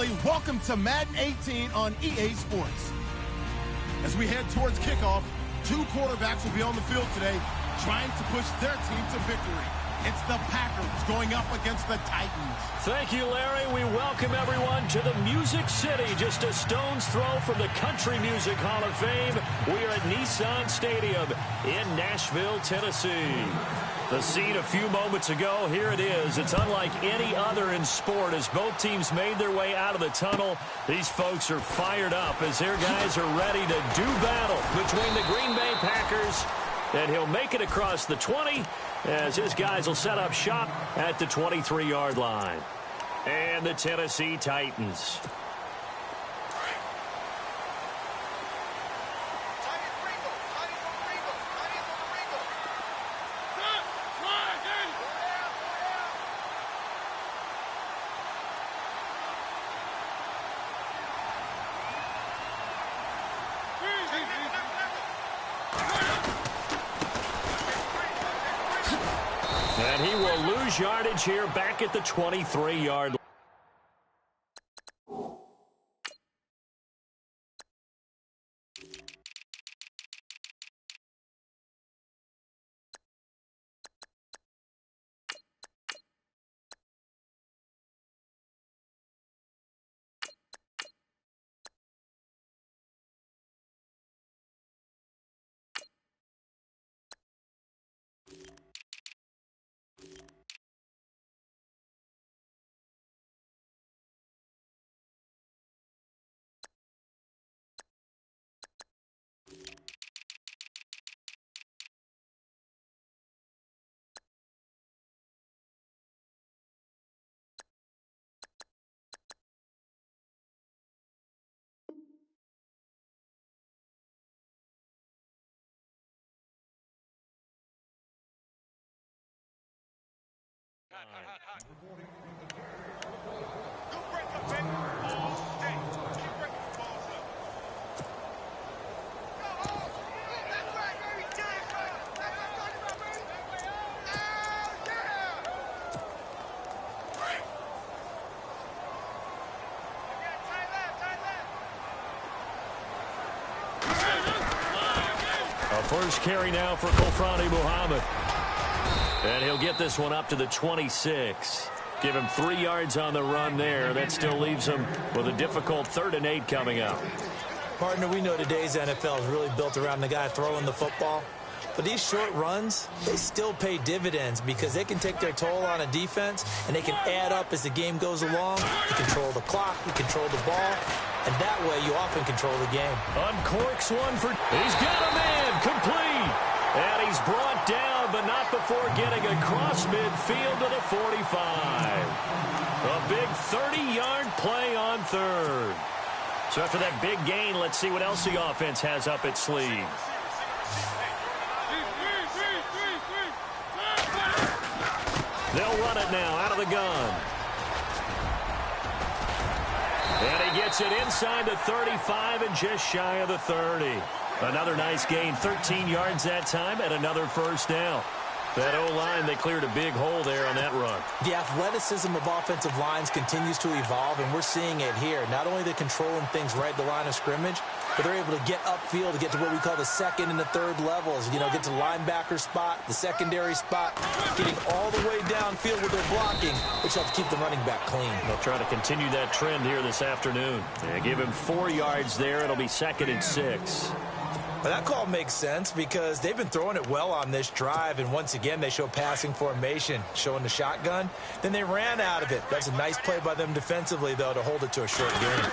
everybody. Welcome to Madden 18 on EA Sports. As we head towards kickoff, two quarterbacks will be on the field today trying to push their team to victory. It's the Packers going up against the Titans. Thank you, Larry. We welcome everyone to the Music City, just a stone's throw from the Country Music Hall of Fame. We are at Nissan Stadium in Nashville, Tennessee. The scene a few moments ago, here it is. It's unlike any other in sport as both teams made their way out of the tunnel. These folks are fired up as their guys are ready to do battle between the Green Bay Packers, and he'll make it across the 20 as his guys will set up shop at the 23-yard line. And the Tennessee Titans. And he will lose yardage here back at the 23-yard line. First carry now for Kofrani Muhammad. And he'll get this one up to the 26. Give him 3 yards on the run there. That still leaves him with a difficult 3rd and 8 coming up. Partner, we know today's NFL is really built around the guy throwing the football. But these short runs, they still pay dividends because they can take their toll on a defense and they can add up as the game goes along. You control the clock, you control the ball, and that way you often control the game. Uncorks one for... He's got a man, complete. And he's brought down, but not before getting across midfield to the 45. A big 30-yard play on 3rd. So after that big gain, let's see what else the offense has up its sleeve. They'll run it now out of the gun. And he gets it inside the 35 and just shy of the 30. Another nice gain, 13 yards that time, and another first down. That O-line, they cleared a big hole there on that run. The athleticism of offensive lines continues to evolve, and we're seeing it here. Not only they're controlling things right at the line of scrimmage, but they're able to get upfield to get to what we call the 2nd and the 3rd levels. You know, get to the linebacker spot, the secondary spot, getting all the way downfield with their blocking, which helps keep the running back clean. They'll try to continue that trend here this afternoon. And give him 4 yards there. It'll be 2nd and 6. Well, that call makes sense because they've been throwing it well on this drive, and once again they show passing formation, showing the shotgun. Then they ran out of it. That's a nice play by them defensively, though, to hold it to a short gain.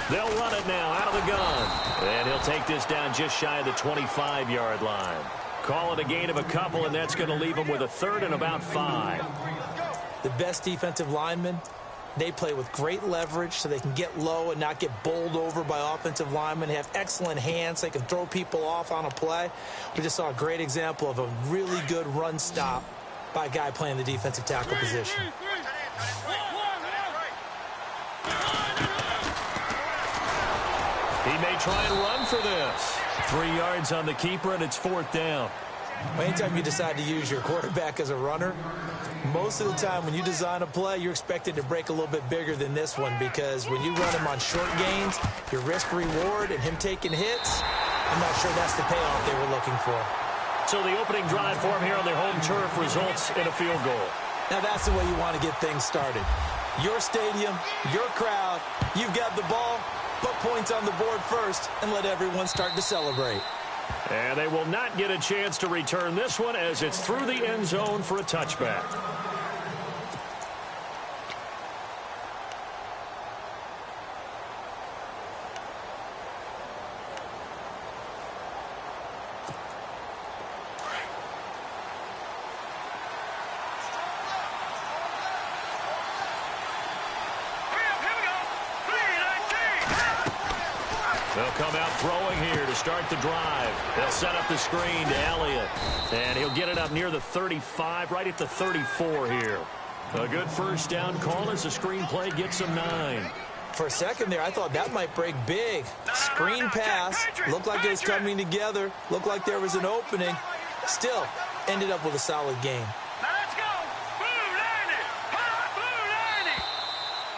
They'll run it now out of the gun. And he'll take this down just shy of the 25-yard line. Call it a gain of a couple, and that's going to leave him with a 3rd and about 5. The best defensive linemen, they play with great leverage so they can get low and not get bowled over by offensive linemen. They have excellent hands. They can throw people off on a play. We just saw a great example of a really good run stop by a guy playing the defensive tackle position. He may try and run for this. 3 yards on the keeper, and it's 4th down. Anytime you decide to use your quarterback as a runner, Most of the time when you design a play, you're expected to break a little bit bigger than this one because when you run him on short gains, your risk-reward and him taking hits, I'm not sure that's the payoff they were looking for. So the opening drive for him here on their home turf results in a field goal. Now that's the way you want to get things started. Your stadium, your crowd, you've got the ball, put points on the board first and let everyone start to celebrate. And they will not get a chance to return this one as it's through the end zone for a touchback. They'll come out throwing here to start the drive. They'll set up the screen to Elliott. And he'll get it up near the 35, right at the 34 here. A good first down call as the screen play gets him 9. For a second there, I thought that might break big. Screen pass, looked like it was coming together, looked like there was an opening. Still, ended up with a solid game.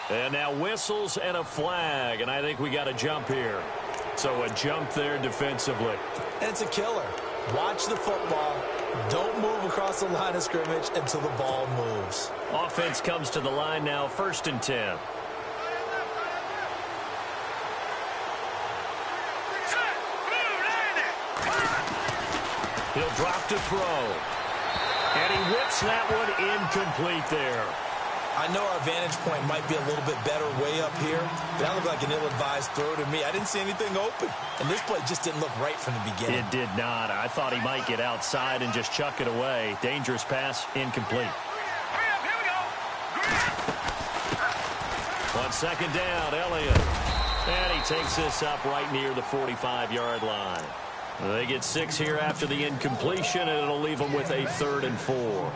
And now whistles and a flag, and I think we got a jump here. So a jump there defensively. And it's a killer. Watch the football. Don't move across the line of scrimmage until the ball moves. Offense comes to the line now, 1st and 10. He'll drop to throw. And he whips that one incomplete there. I know our vantage point might be a little bit better way up here, but that looked like an ill-advised throw to me. I didn't see anything open, and this play just didn't look right from the beginning. It did not. I thought he might get outside and just chuck it away. Dangerous pass, incomplete. On 2nd down, Elliott. And he takes this up right near the 45-yard line. They get 6 here after the incompletion, and it'll leave them with a 3rd and 4.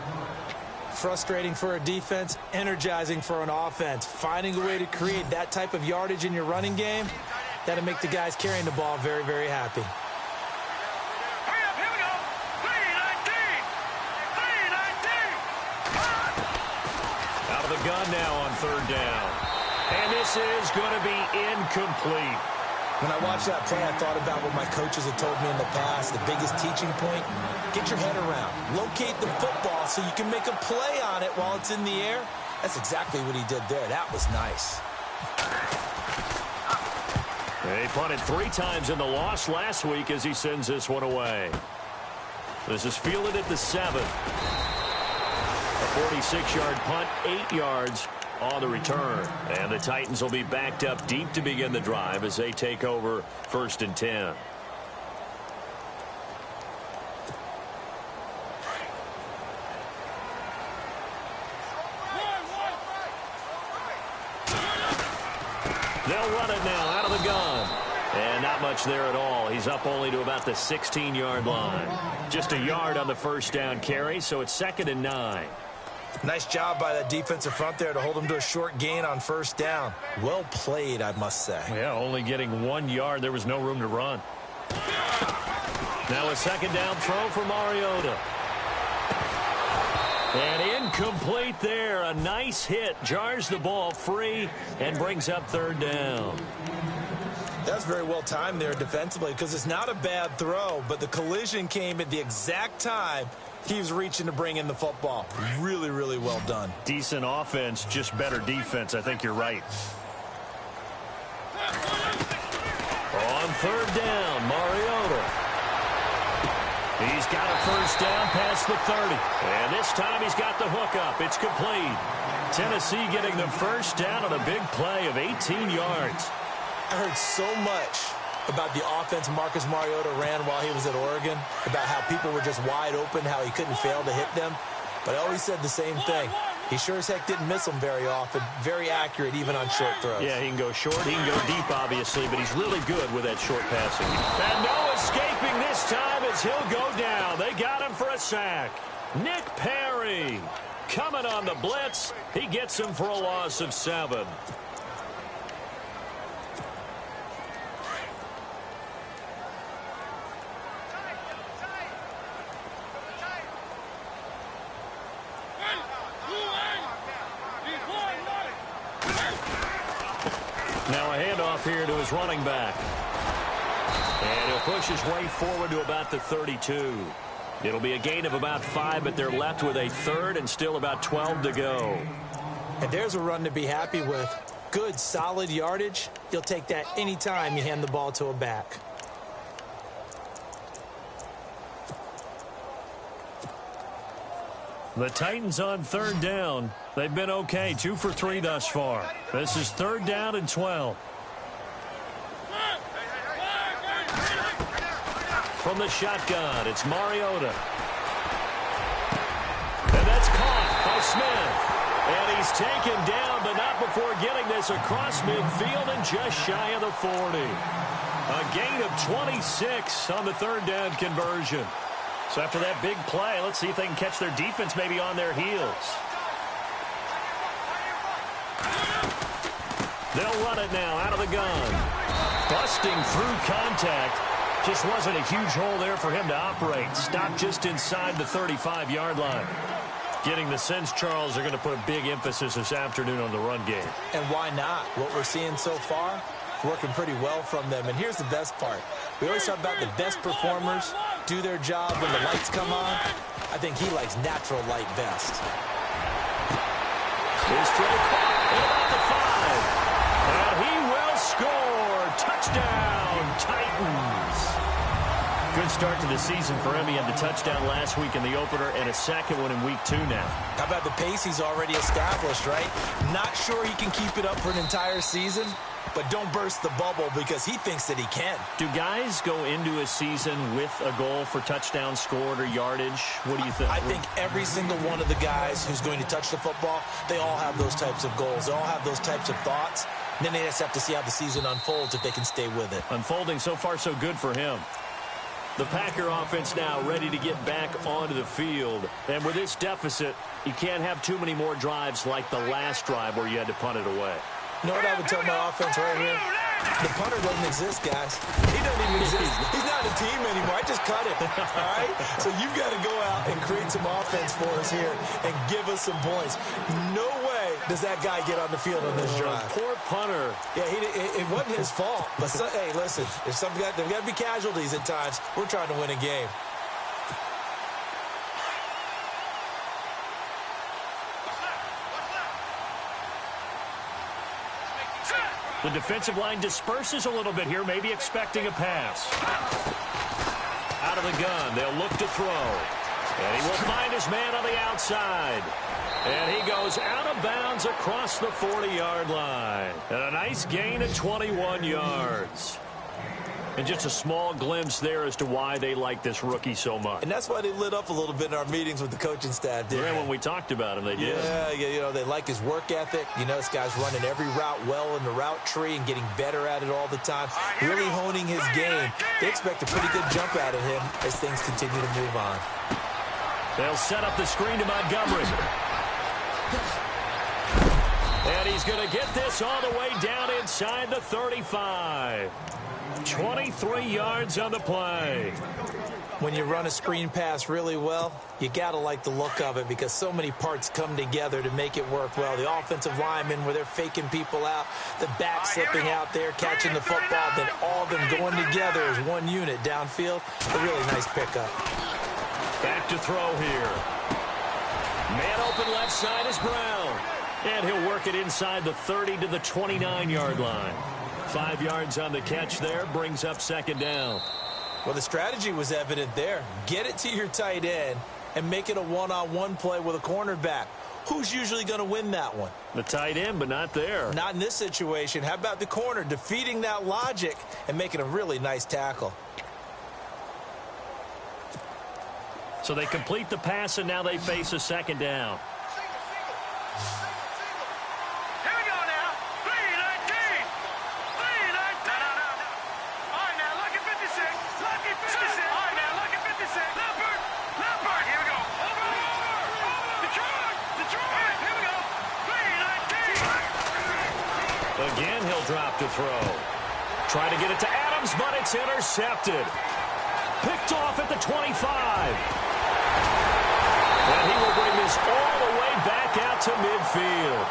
Frustrating for a defense, energizing for an offense. Finding a way to create that type of yardage in your running game, that'll make the guys carrying the ball very, very happy. Out of the gun now on 3rd down. And this is going to be incomplete. When I watched that play, I thought about what my coaches had told me in the past. The biggest teaching point, get your head around. Locate the football so you can make a play on it while it's in the air. That's exactly what he did there. That was nice. He punted 3 times in the loss last week as he sends this one away. This is fielded at the 7. A 46-yard punt, 8 yards on the return. And the Titans will be backed up deep to begin the drive as they take over 1st and 10. They'll run it now out of the gun. And not much there at all. He's up only to about the 16-yard line. Just a yard on the first down carry, so it's 2nd and 9. Nice job by that defensive front there to hold him to a short gain on 1st down. Well played, I must say. Yeah, only getting 1 yard. There was no room to run. Now a 2nd down throw for Mariota. And incomplete there. A nice hit. Jars the ball free and brings up 3rd down. That was very well timed there defensively because it's not a bad throw, but the collision came at the exact time he was reaching to bring in the football. Really, really well done. Decent offense, just better defense. I think you're right. On 3rd down, Mariota. He's got a 1st down past the 30. And this time he's got the hook up. It's complete. Tennessee getting the 1st down on a big play of 18 yards. I heard so much about the offense Marcus Mariota ran while he was at Oregon, about how people were just wide open, how he couldn't fail to hit them. But I always said the same thing. He sure as heck didn't miss them very often. Very accurate even on short throws. Yeah, he can go short. He can go deep, obviously, but he's really good with that short passing. And no escaping this time as he'll go down. They got him for a sack. Nick Perry coming on the blitz. He gets him for a loss of 7. Now a handoff here to his running back. And he'll push his way forward to about the 32. It'll be a gain of about 5, but they're left with a third and still about 12 to go. And there's a run to be happy with. Good, solid yardage. You'll take that anytime you hand the ball to a back. The Titans on third down. They've been okay, 2 for 3 thus far. This is 3rd down and 12. From the shotgun, it's Mariota. And that's caught by Smith. And he's taken down, but not before getting this across midfield and just shy of the 40. A gain of 26 on the 3rd down conversion. So after that big play, let's see if they can catch their defense maybe on their heels. They'll run it now out of the gun. Busting through contact. Just wasn't a huge hole there for him to operate. Stopped just inside the 35-yard line. Getting the sense, Charles, they're going to put a big emphasis this afternoon on the run game. And why not? What we're seeing so far, working pretty well from them. And here's the best part. We always talk about the best performers do their job when the lights come on. I think he likes natural light best. His throw caught at about the 5. And he will score. Touchdown, Titans. Good start to the season for him. He had the touchdown last week in the opener and a second one in week 2 now. How about the pace he's already established, right? Not sure he can keep it up for an entire season, but don't burst the bubble because he thinks that he can. Do guys go into a season with a goal for touchdown scored or yardage? What do you think? I think every single one of the guys who's going to touch the football, they all have those types of goals. They all have those types of thoughts. And then they just have to see how the season unfolds if they can stay with it. Unfolding so far so good for him. The Packer offense now ready to get back onto the field. And with this deficit, you can't have too many more drives like the last drive where you had to punt it away. You know what I would tell my offense right here? The punter doesn't exist, guys. He doesn't even exist. He's not a team anymore. I just cut him, all right? So you've got to go out and create some offense for us here and give us some points. No way does that guy get on the field on this drive. Poor punter. Yeah, it wasn't his fault. But, hey, listen, there's got to be casualties at times. We're trying to win a game. The defensive line disperses a little bit here, maybe expecting a pass. Out of the gun, they'll look to throw. And he will find his man on the outside. And he goes out of bounds across the 40-yard line. And a nice gain of 21 yards. And just a small glimpse there as to why they like this rookie so much. And that's why they lit up a little bit in our meetings with the coaching staff, didn't they? When we talked about him, they did. Yeah, you know, they like his work ethic. You know, this guy's running every route well in the route tree and getting better at it all the time. Really honing his game. They expect a pretty good jump out of him as things continue to move on. They'll set up the screen to Montgomery. And he's going to get this all the way down inside the 35. 23 yards on the play. When you run a screen pass really well, you got to like the look of it because so many parts come together to make it work well. The offensive linemen where they're faking people out, the back slipping out there, catching the football, then all of them going together as one unit downfield. A really nice pickup. Back to throw here. Man open left side is Brown. And he'll work it inside the 30 to the 29-yard line. 5 yards on the catch there, brings up 2nd down. Well, the strategy was evident there. Get it to your tight end and make it a one-on-one play with a cornerback. Who's usually going to win that one? The tight end, but not there. Not in this situation. How about the corner defeating that logic and making a really nice tackle? So they complete the pass, and now they face a 2nd down. Again, he'll drop to throw. Trying to get it to Adams, but it's intercepted. Picked off at the 25. And he will bring this all the way back out to midfield.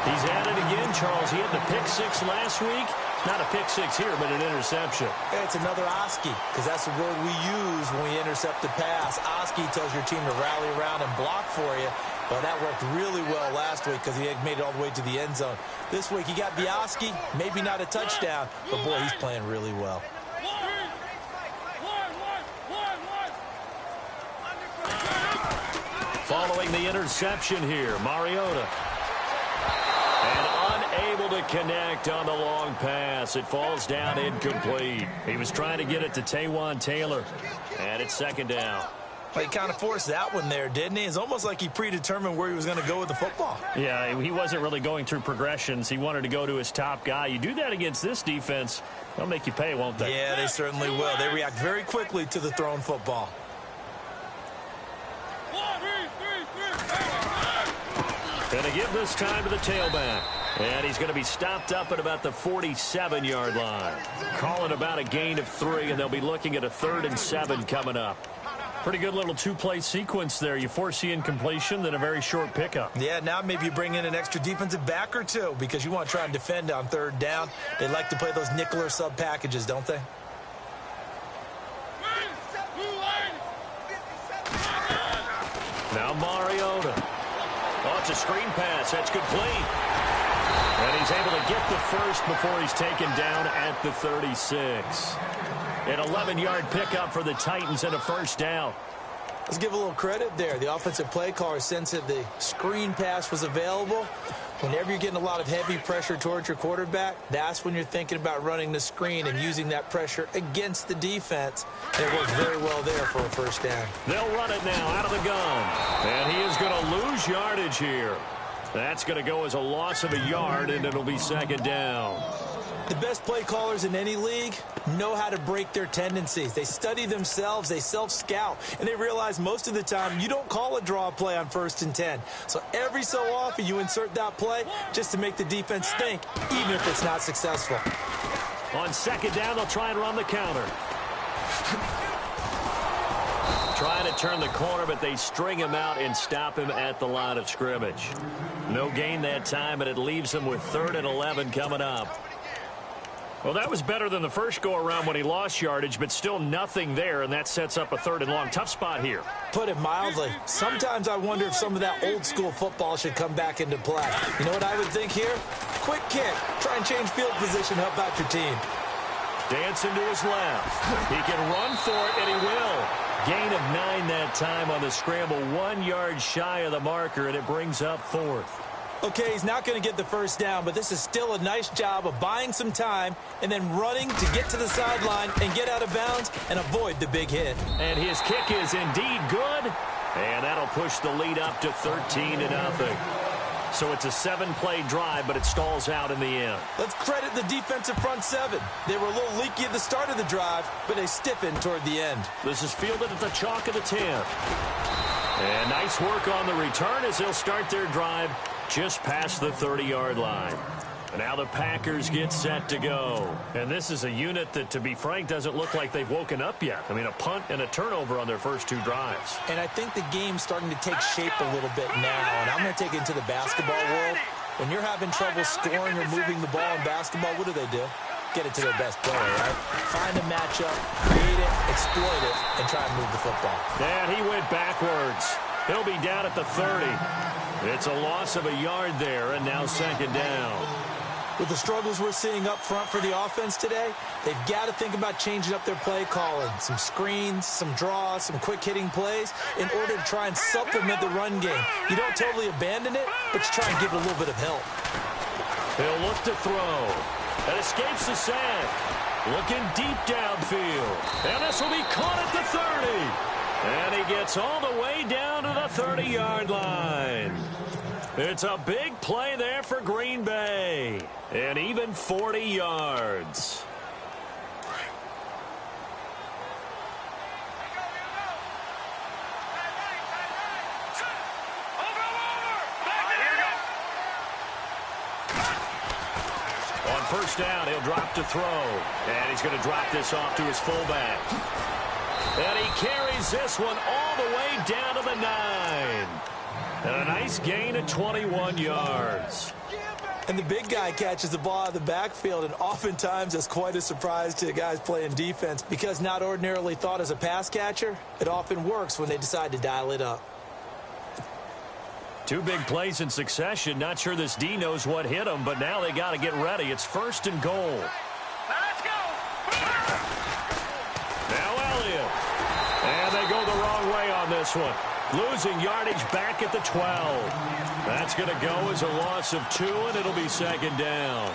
He's at it again, Charles. He had the pick six last week. Not a pick six here, but an interception. Yeah, it's another Oski, because that's the word we use when we intercept the pass. Oski tells your team to rally around and block for you. Well, that worked really well last week because he had made it all the way to the end zone. This week, he got the Oski, maybe not a touchdown, but, boy, he's playing really well. Following the interception here, Mariota. And unable to connect on the long pass. It falls down incomplete. He was trying to get it to Taywan Taylor. And it's second down. He kind of forced that one there, didn't he? It's almost like he predetermined where he was going to go with the football. Yeah, he wasn't really going through progressions. He wanted to go to his top guy. You do that against this defense, they'll make you pay, won't they? Yeah, they certainly will. They react very quickly to the thrown football. Going to give this time to the tailback. And he's going to be stopped up at about the 47-yard line. Calling about a gain of 3, and they'll be looking at a 3rd and 7 coming up. Pretty good little two-play sequence there. You force the incompletion, then a very short pickup. Yeah, now maybe you bring in an extra defensive back or two because you want to try and defend on 3rd down. They like to play those nickel or sub packages, don't they? Now Mariota. Oh, it's a screen pass. That's complete. And he's able to get the first before he's taken down at the 36. An 11-yard pickup for the Titans and a first down. Let's give a little credit there. The offensive play caller sensed that the screen pass was available. Whenever you're getting a lot of heavy pressure towards your quarterback, that's when you're thinking about running the screen and using that pressure against the defense. And it worked very well there for a first down. They'll run it now out of the gun. And he is going to lose yardage here. That's going to go as a loss of a yard, and it'll be second down. The best play callers in any league know how to break their tendencies. They study themselves, they self-scout, and they realize most of the time you don't call a draw play on 1st and 10. So every so often you insert that play just to make the defense think, even if it's not successful. On second down, they'll try and run the counter. Trying to turn the corner, but they string him out and stop him at the line of scrimmage. No gain that time, and it leaves him with 3rd and 11 coming up. Well, that was better than the first go-around when he lost yardage, but still nothing there, and that sets up a 3rd and long. Tough spot here. Put it mildly. Sometimes I wonder if some of that old-school football should come back into play. You know what I would think here? Quick kick. Try and change field position, help out your team. Dancing to his left. He can run for it, and he will. Gain of 9 that time on the scramble. 1 yard shy of the marker, and it brings up 4th. Okay, he's not going to get the first down, but this is still a nice job of buying some time and then running to get to the sideline and get out of bounds and avoid the big hit. And his kick is indeed good, and that'll push the lead up to 13-0. So it's a 7-play drive, but it stalls out in the end. Let's credit the defensive front 7. They were a little leaky at the start of the drive, but they stiffened toward the end. This is fielded at the chalk of the 10. And nice work on the return as they'll start their drive just past the 30-yard line. And now the Packers get set to go. And this is a unit that, to be frank, doesn't look like they've woken up yet. I mean, a punt and a turnover on their first 2 drives. And I think the game's starting to take shape a little bit now. And I'm going to take it into the basketball world. When you're having trouble scoring or moving the ball in basketball, what do? Get it to their best player, right? Find a matchup, create it, exploit it, and try and move the football. And he went backwards. He'll be down at the 30. It's a loss of a yard there, and now second down. With the struggles we're seeing up front for the offense today, they've got to think about changing up their play calling. Some screens, some draws, some quick-hitting plays in order to try and supplement the run game. You don't totally abandon it, but you try and give it a little bit of help. He'll look to throw. And escapes the sack. Looking deep downfield. And this will be caught at the 30. And he gets all the way down to the 30-yard line. It's a big play there for Green Bay. And even 40 yards. On first down, he'll drop to throw. And he's going to drop this off to his fullback. And he carries this one all the way down to the 9. And a nice gain of 21 yards. And the big guy catches the ball out of the backfield, and oftentimes that's quite a surprise to the guys playing defense because not ordinarily thought as a pass catcher, it often works when they decide to dial it up. Two big plays in succession. Not sure this D knows what hit him, but now they got to get ready. It's 1st and goal. Let's go. Now Elliott. And they go the wrong way on this one. Losing yardage back at the 12. That's going to go as a loss of 2, and it'll be 2nd down.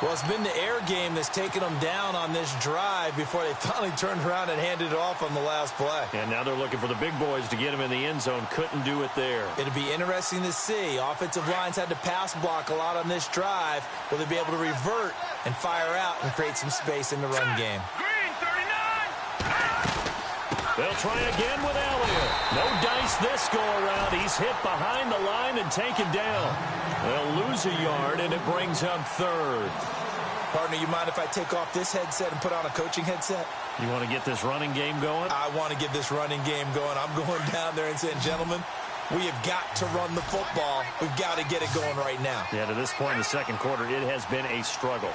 Well, it's been the air game that's taken them down on this drive before they finally turned around and handed it off on the last play. And now they're looking for the big boys to get him in the end zone. Couldn't do it there. It'll be interesting to see. Offensive lines had to pass block a lot on this drive. Will they be able to revert and fire out and create some space in the run game? Green, 39. They'll try again with Elliott. No dice this go-around. He's hit behind the line and taken down. They'll lose a yard, and it brings up 3rd. Partner, you mind if I take off this headset and put on a coaching headset? You want to get this running game going? I want to get this running game going. I'm going down there and saying, gentlemen, we have got to run the football. We've got to get it going right now. Yeah, to this point in the second quarter, it has been a struggle.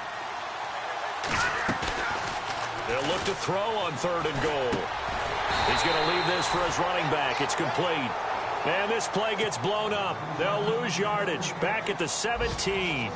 They'll look to throw on 3rd and goal. He's going to leave this for his running back. It's complete. And this play gets blown up. They'll lose yardage. Back at the 17.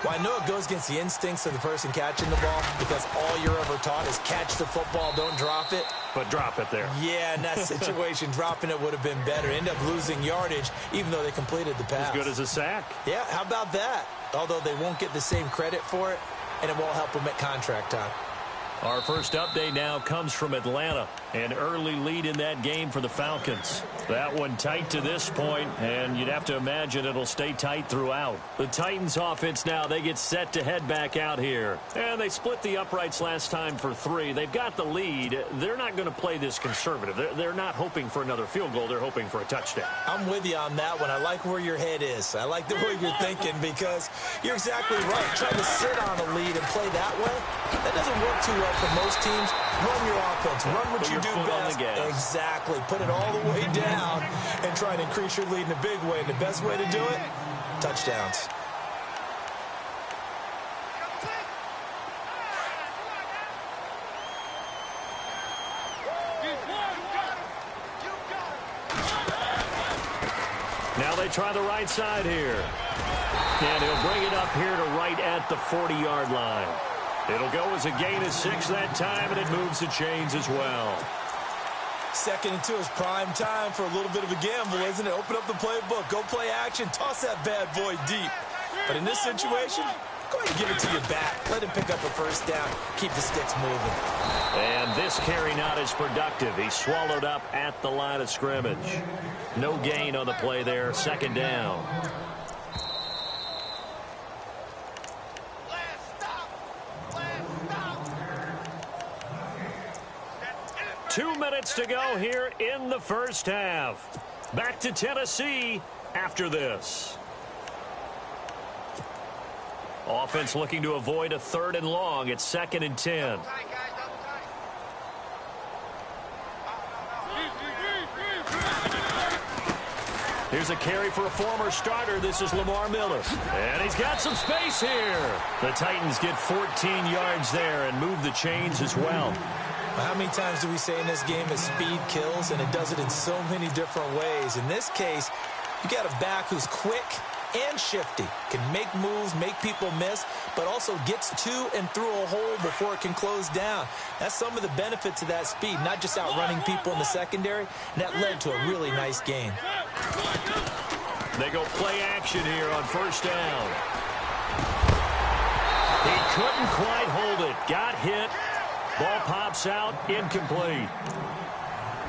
Well, I know it goes against the instincts of the person catching the ball because all you're ever taught is catch the football, don't drop it. But drop it there. Yeah, in that situation, dropping it would have been better. End up losing yardage, even though they completed the pass. As good as a sack. Yeah, how about that? Although they won't get the same credit for it, and it won't help them at contract time. Our first update now comes from Atlanta. An early lead in that game for the Falcons. That one tight to this point, and you'd have to imagine it'll stay tight throughout. The Titans offense now, they get set to head back out here. And they split the uprights last time for 3. They've got the lead. They're not going to play this conservative. They're not hoping for another field goal. They're hoping for a touchdown. I'm with you on that one. I like where your head is. I like the way you're thinking because you're exactly right. Trying to sit on a lead and play that way, that doesn't work too well for most teams. Run your offense. Run what you do best. Exactly. Put it all the way down and try and increase your lead in a big way. And the best way to do it, touchdowns. Now they try the right side here. And he'll bring it up here to right at the 40-yard line. It'll go as a gain of 6 that time, and it moves the chains as well. 2nd and 2 is prime time for a little bit of a gamble, isn't it? Open up the playbook, go play action, toss that bad boy deep. But in this situation, go ahead and give it to your back. Let him pick up a first down. Keep the sticks moving. And this carry not as productive. He's swallowed up at the line of scrimmage. No gain on the play there. 2nd down. 2 minutes to go here in the first half. Back to Tennessee after this. Offense looking to avoid a 3rd and long. It's 2nd and 10. Here's a carry for a former starter. This is Lamar Miller. And he's got some space here. The Titans get 14 yards there and move the chains as well. How many times do we say in this game that speed kills, and it does it in so many different ways? In this case, you got a back who's quick and shifty, can make moves, make people miss, but also gets to and through a hole before it can close down. That's some of the benefits of that speed, not just outrunning people in the secondary, and that led to a really nice game. They go play action here on 1st down. He couldn't quite hold it. Got hit. Ball pops out, incomplete.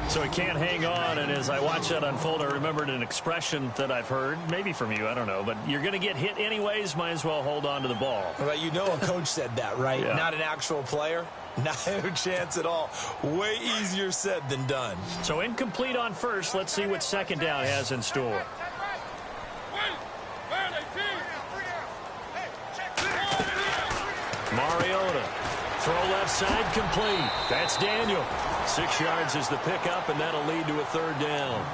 So he can't hang on, and as I watch that unfold, I remembered an expression that I've heard, maybe from you, I don't know, but you're going to get hit anyways, might as well hold on to the ball. Well, you know a coach said that, right? Yeah. Not an actual player. Not a chance at all. Way easier said than done. So incomplete on 1st. Let's see what 2nd down has in store. Mariota. Throw left side complete. That's Daniel. 6 yards is the pickup, and that'll lead to a 3rd down.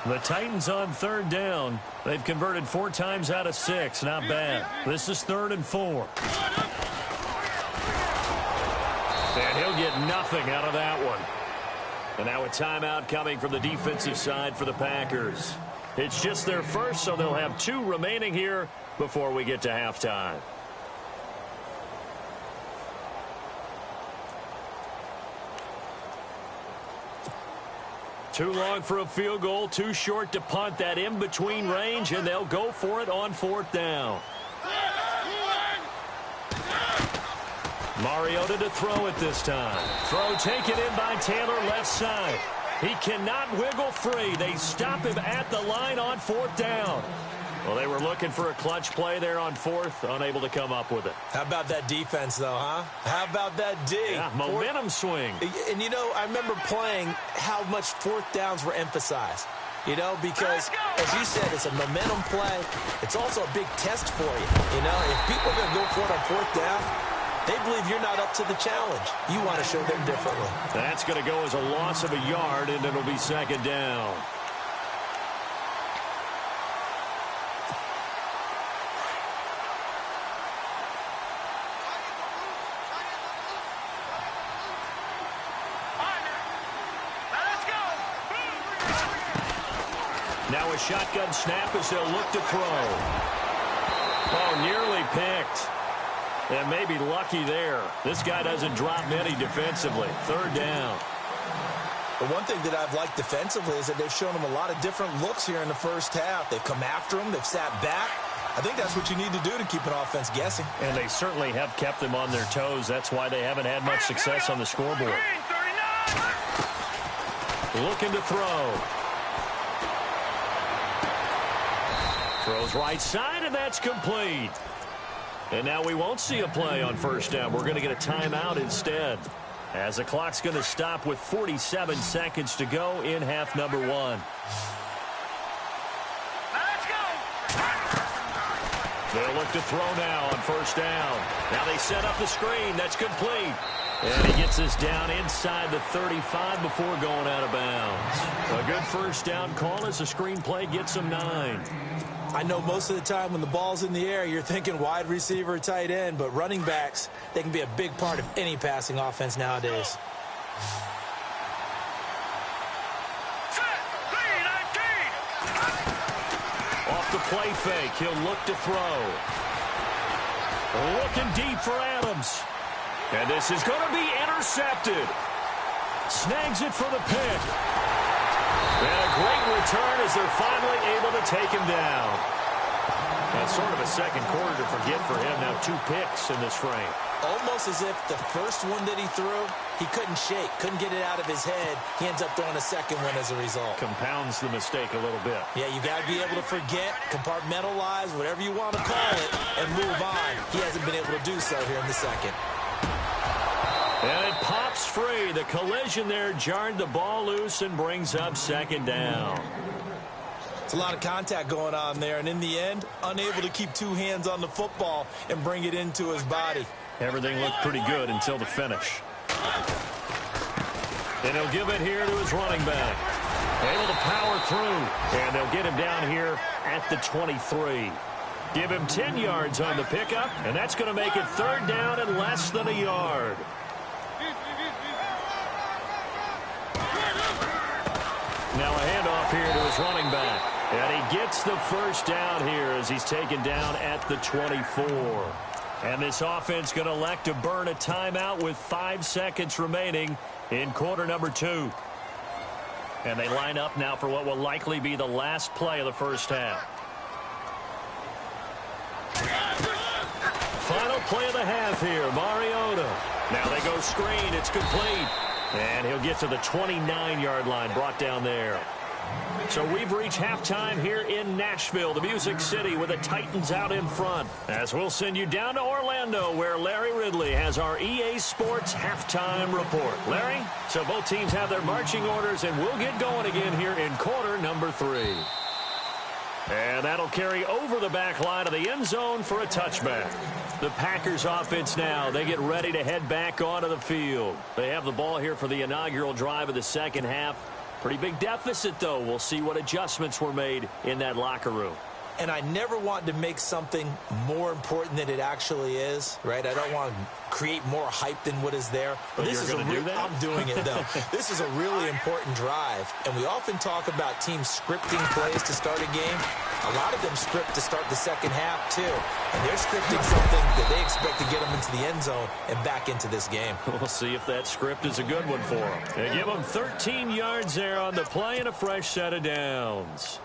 The Titans on third down. They've converted 4 times out of 6. Not bad. This is 3rd and 4. And he'll get nothing out of that one. And now a timeout coming from the defensive side for the Packers. It's just their first, so they'll have 2 remaining here before we get to halftime. Too long for a field goal, too short to punt. That in-between range, and they'll go for it on 4th down. Mariota to throw it this time. Throw taken in by Taylor left side. He cannot wiggle free. They stop him at the line on 4th down. Well, they were looking for a clutch play there on 4th, unable to come up with it. How about that defense, though, huh? How about that D? Yeah, momentum swing. And, you know, I remember playing how much 4th downs were emphasized. You know, because, as you said, it's a momentum play. It's also a big test for you. You know, if people are going to go for it on 4th down, they believe you're not up to the challenge. You want to show them differently. That's going to go as a loss of a yard, and it'll be 2nd down. Now a shotgun snap as they'll look to throw. Oh, nearly picked. And maybe lucky there. This guy doesn't drop many defensively. 3rd down. The one thing that I've liked defensively is that they've shown him a lot of different looks here in the first half. They've come after him. They've sat back. I think that's what you need to do to keep an offense guessing. And they certainly have kept them on their toes. That's why they haven't had much success on the scoreboard. Looking to throw. Throws right side, and that's complete. And now we won't see a play on 1st down. We're going to get a timeout instead, as the clock's going to stop with 47 seconds to go in half number 1. Let's go. They'll look to throw now on 1st down. Now they set up the screen. That's complete. And he gets this down inside the 35 before going out of bounds. A good 1st down call as the screen play gets him 9. I know most of the time when the ball's in the air, you're thinking wide receiver, tight end, but running backs, they can be a big part of any passing offense nowadays. Off the play fake, he'll look to throw. Looking deep for Adams. And this is going to be intercepted. Snags it for the pick. And a great return as they're finally able to take him down. That's sort of a second quarter to forget for him. Now 2 picks in this frame. Almost as if the first one that he threw, he couldn't shake, couldn't get it out of his head. He ends up throwing a second one as a result. Compounds the mistake a little bit. Yeah, you got to be able to forget, compartmentalize, whatever you want to call it, and move on. He hasn't been able to do so here in the second. And it pops free. The collision there jarred the ball loose and brings up 2nd down. It's a lot of contact going on there, and in the end, unable to keep 2 hands on the football and bring it into his body. Everything looked pretty good until the finish. And he'll give it here to his running back. Able to power through, and they'll get him down here at the 23. Give him 10 yards on the pickup, and that's going to make it 3rd down and less than a yard. Now a handoff here to his running back. And he gets the 1st down here as he's taken down at the 24. And this offense going to elect to burn a timeout with 5 seconds remaining in quarter number 2. And they line up now for what will likely be the last play of the first half. Final play of the half here, Mariota. Now they go screen. It's complete. And he'll get to the 29-yard line, brought down there. So we've reached halftime here in Nashville, the Music City, with the Titans out in front. As we'll send you down to Orlando, where Larry Ridley has our EA Sports halftime report. Larry, so both teams have their marching orders, and we'll get going again here in quarter number 3. And that'll carry over the back line of the end zone for a touchback. The Packers offense now, they get ready to head back onto the field. They have the ball here for the inaugural drive of the second half. Pretty big deficit, though. We'll see what adjustments were made in that locker room. And I never want to make something more important than it actually is, right? I don't want to create more hype than what is there. But this is I'm doing it, though. This is a really important drive. And we often talk about teams scripting plays to start a game. A lot of them script to start the second half, too. And they're scripting something that they expect to get them into the end zone and back into this game. We'll see if that script is a good one for them. They give them 13 yards there on the play and a fresh set of downs.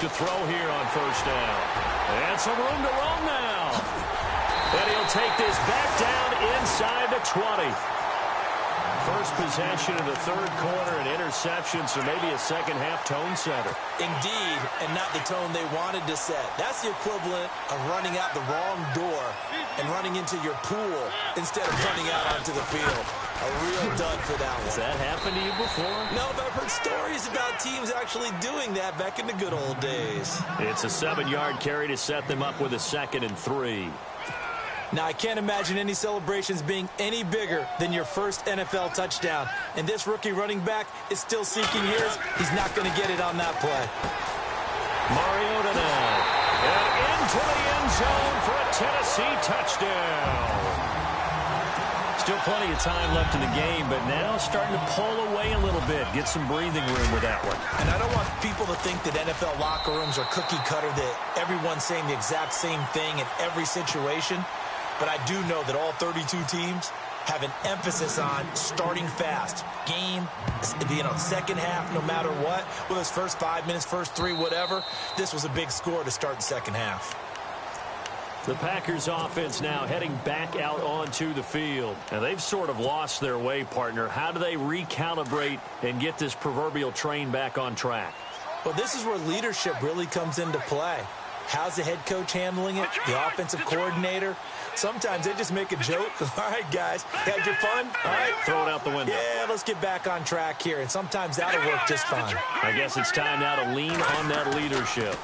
To throw here on first down. And some room to roam now. And he'll take this back down inside the 20. First possession of the third quarter, an interception, so maybe a second-half tone setter. Indeed, and not the tone they wanted to set. That's the equivalent of running out the wrong door and running into your pool instead of running out onto the field. A real dud for that one. Has that happened to you before? No, but I've heard stories about teams actually doing that back in the good old days. It's a 7-yard carry to set them up with a 2nd and 3. Now, I can't imagine any celebrations being any bigger than your first NFL touchdown. And this rookie running back is still seeking his. He's not going to get it on that play. Mariota now. And into the end zone for a Tennessee touchdown. Still plenty of time left in the game, but now starting to pull away a little bit. Get some breathing room with that one. And I don't want people to think that NFL locker rooms are cookie cutter, that everyone's saying the exact same thing in every situation. But I do know that all 32 teams have an emphasis on starting fast. Game, second half, no matter what. Whether it's first 5 minutes, first 3, whatever. This was a big score to start the second half. The Packers offense now heading back out onto the field. And they've sort of lost their way, partner. How do they recalibrate and get this proverbial train back on track? Well, this is where leadership really comes into play. How's the head coach handling it? The offensive coordinator? Sometimes they just make a joke. All right, guys, had your fun? All right, throw it out the window. Yeah, let's get back on track here. And sometimes that'll work just fine. I guess it's time now to lean on that leadership.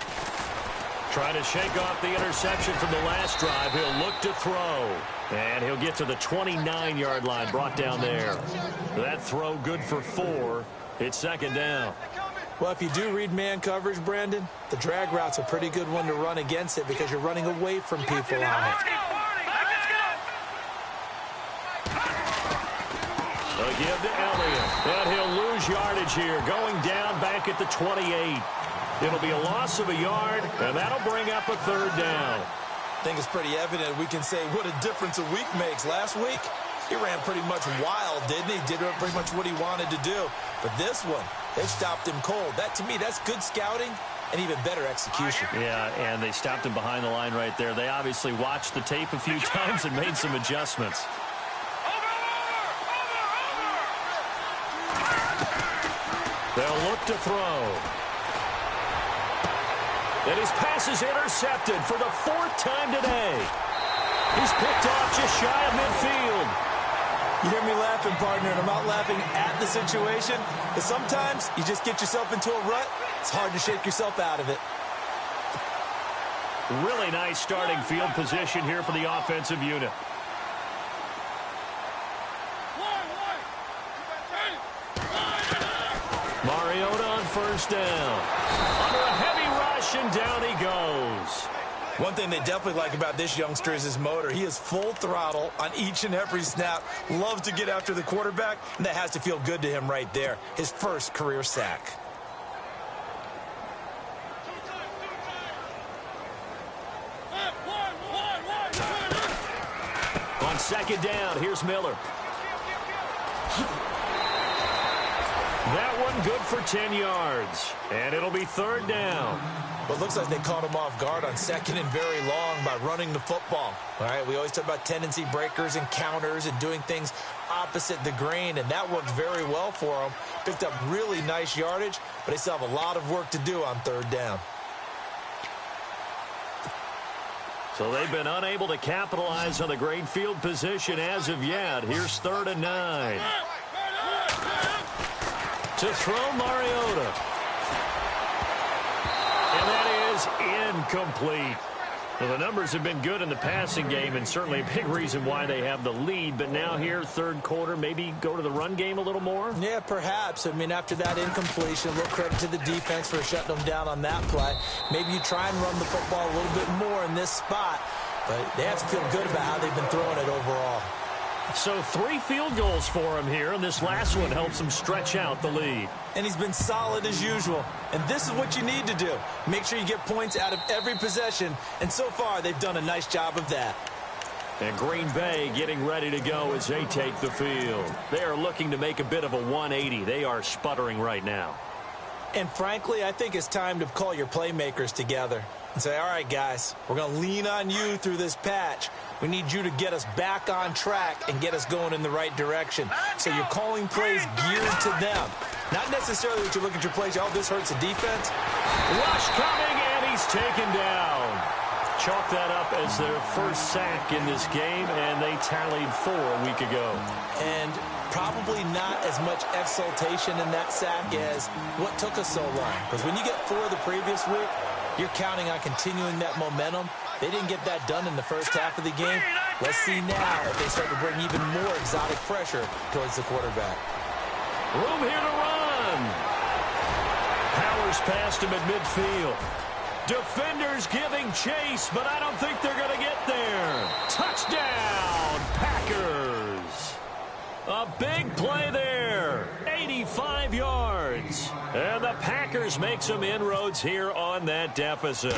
Try to shake off the interception from the last drive. He'll look to throw. And he'll get to the 29-yard line, brought down there. That throw good for 4. It's 2nd down. Well, if you do read man coverage, Brandon, the drag route's a pretty good one to run against it because you're running away from people on it. A give to Elliott. And he'll lose yardage here, going down back at the 28. It'll be a loss of a yard, and that'll bring up a 3rd down. I think it's pretty evident we can say what a difference a week makes. Last week, he ran pretty much wild, didn't he? Did pretty much what he wanted to do. But this one, they stopped him cold. That, to me, that's good scouting and even better execution. Yeah, and they stopped him behind the line right there. They obviously watched the tape a few times and made some adjustments. They'll look to throw. And his pass is intercepted for the 4th time today. He's picked off just shy of midfield. You hear me laughing, partner, and I'm not laughing at the situation. But sometimes you just get yourself into a rut. It's hard to shake yourself out of it. Really nice starting field position here for the offensive unit. Mariota on first down. Under a heavy rush, and down he goes. One thing they definitely like about this youngster is his motor. He is full throttle on each and every snap. Loves to get after the quarterback, and that has to feel good to him right there. His first career sack. On 2nd down, here's Miller. That one good for 10 yards. And it'll be third down. Well, it looks like they caught him off guard on second and very long by running the football. All right, we always talk about tendency breakers and counters and doing things opposite the grain, and that worked very well for them. Picked up really nice yardage, but they still have a lot of work to do on third down. So they've been unable to capitalize on the great field position as of yet. Here's 3rd and 9. To throw, Mariota. And that is incomplete. Well, the numbers have been good in the passing game, and certainly a big reason why they have the lead. But now here, third quarter, maybe go to the run game a little more? Yeah, perhaps. I mean, after that incompletion, a little credit to the defense for shutting them down on that play. Maybe you try and run the football a little bit more in this spot. But they have to feel good about how they've been throwing it overall. So 3 field goals for him here, and this last one helps him stretch out the lead. And he's been solid as usual. And this is what you need to do. Make sure you get points out of every possession. And so far, they've done a nice job of that. And Green Bay getting ready to go as they take the field. They are looking to make a bit of a 180. They are sputtering right now. And frankly, I think it's time to call your playmakers together and say, all right, guys, we're going to lean on you through this patch. We need you to get us back on track and get us going in the right direction. So you're calling plays geared to them. Not necessarily that you look at your plays, oh, this hurts the defense. Rush coming, and he's taken down. Chalk that up as their first sack in this game, and they tallied 4 a week ago. And probably not as much exultation in that sack as what took us so long. Because when you get 4 the previous week, you're counting on continuing that momentum. They didn't get that done in the first half of the game. Let's see now if they start to bring even more exotic pressure towards the quarterback. Room here to run. Powers past him at midfield. Defenders giving chase, but I don't think they're going to get there. Touchdown, Packers. A big play there. 85 yards. And the Packers make some inroads here on that deficit.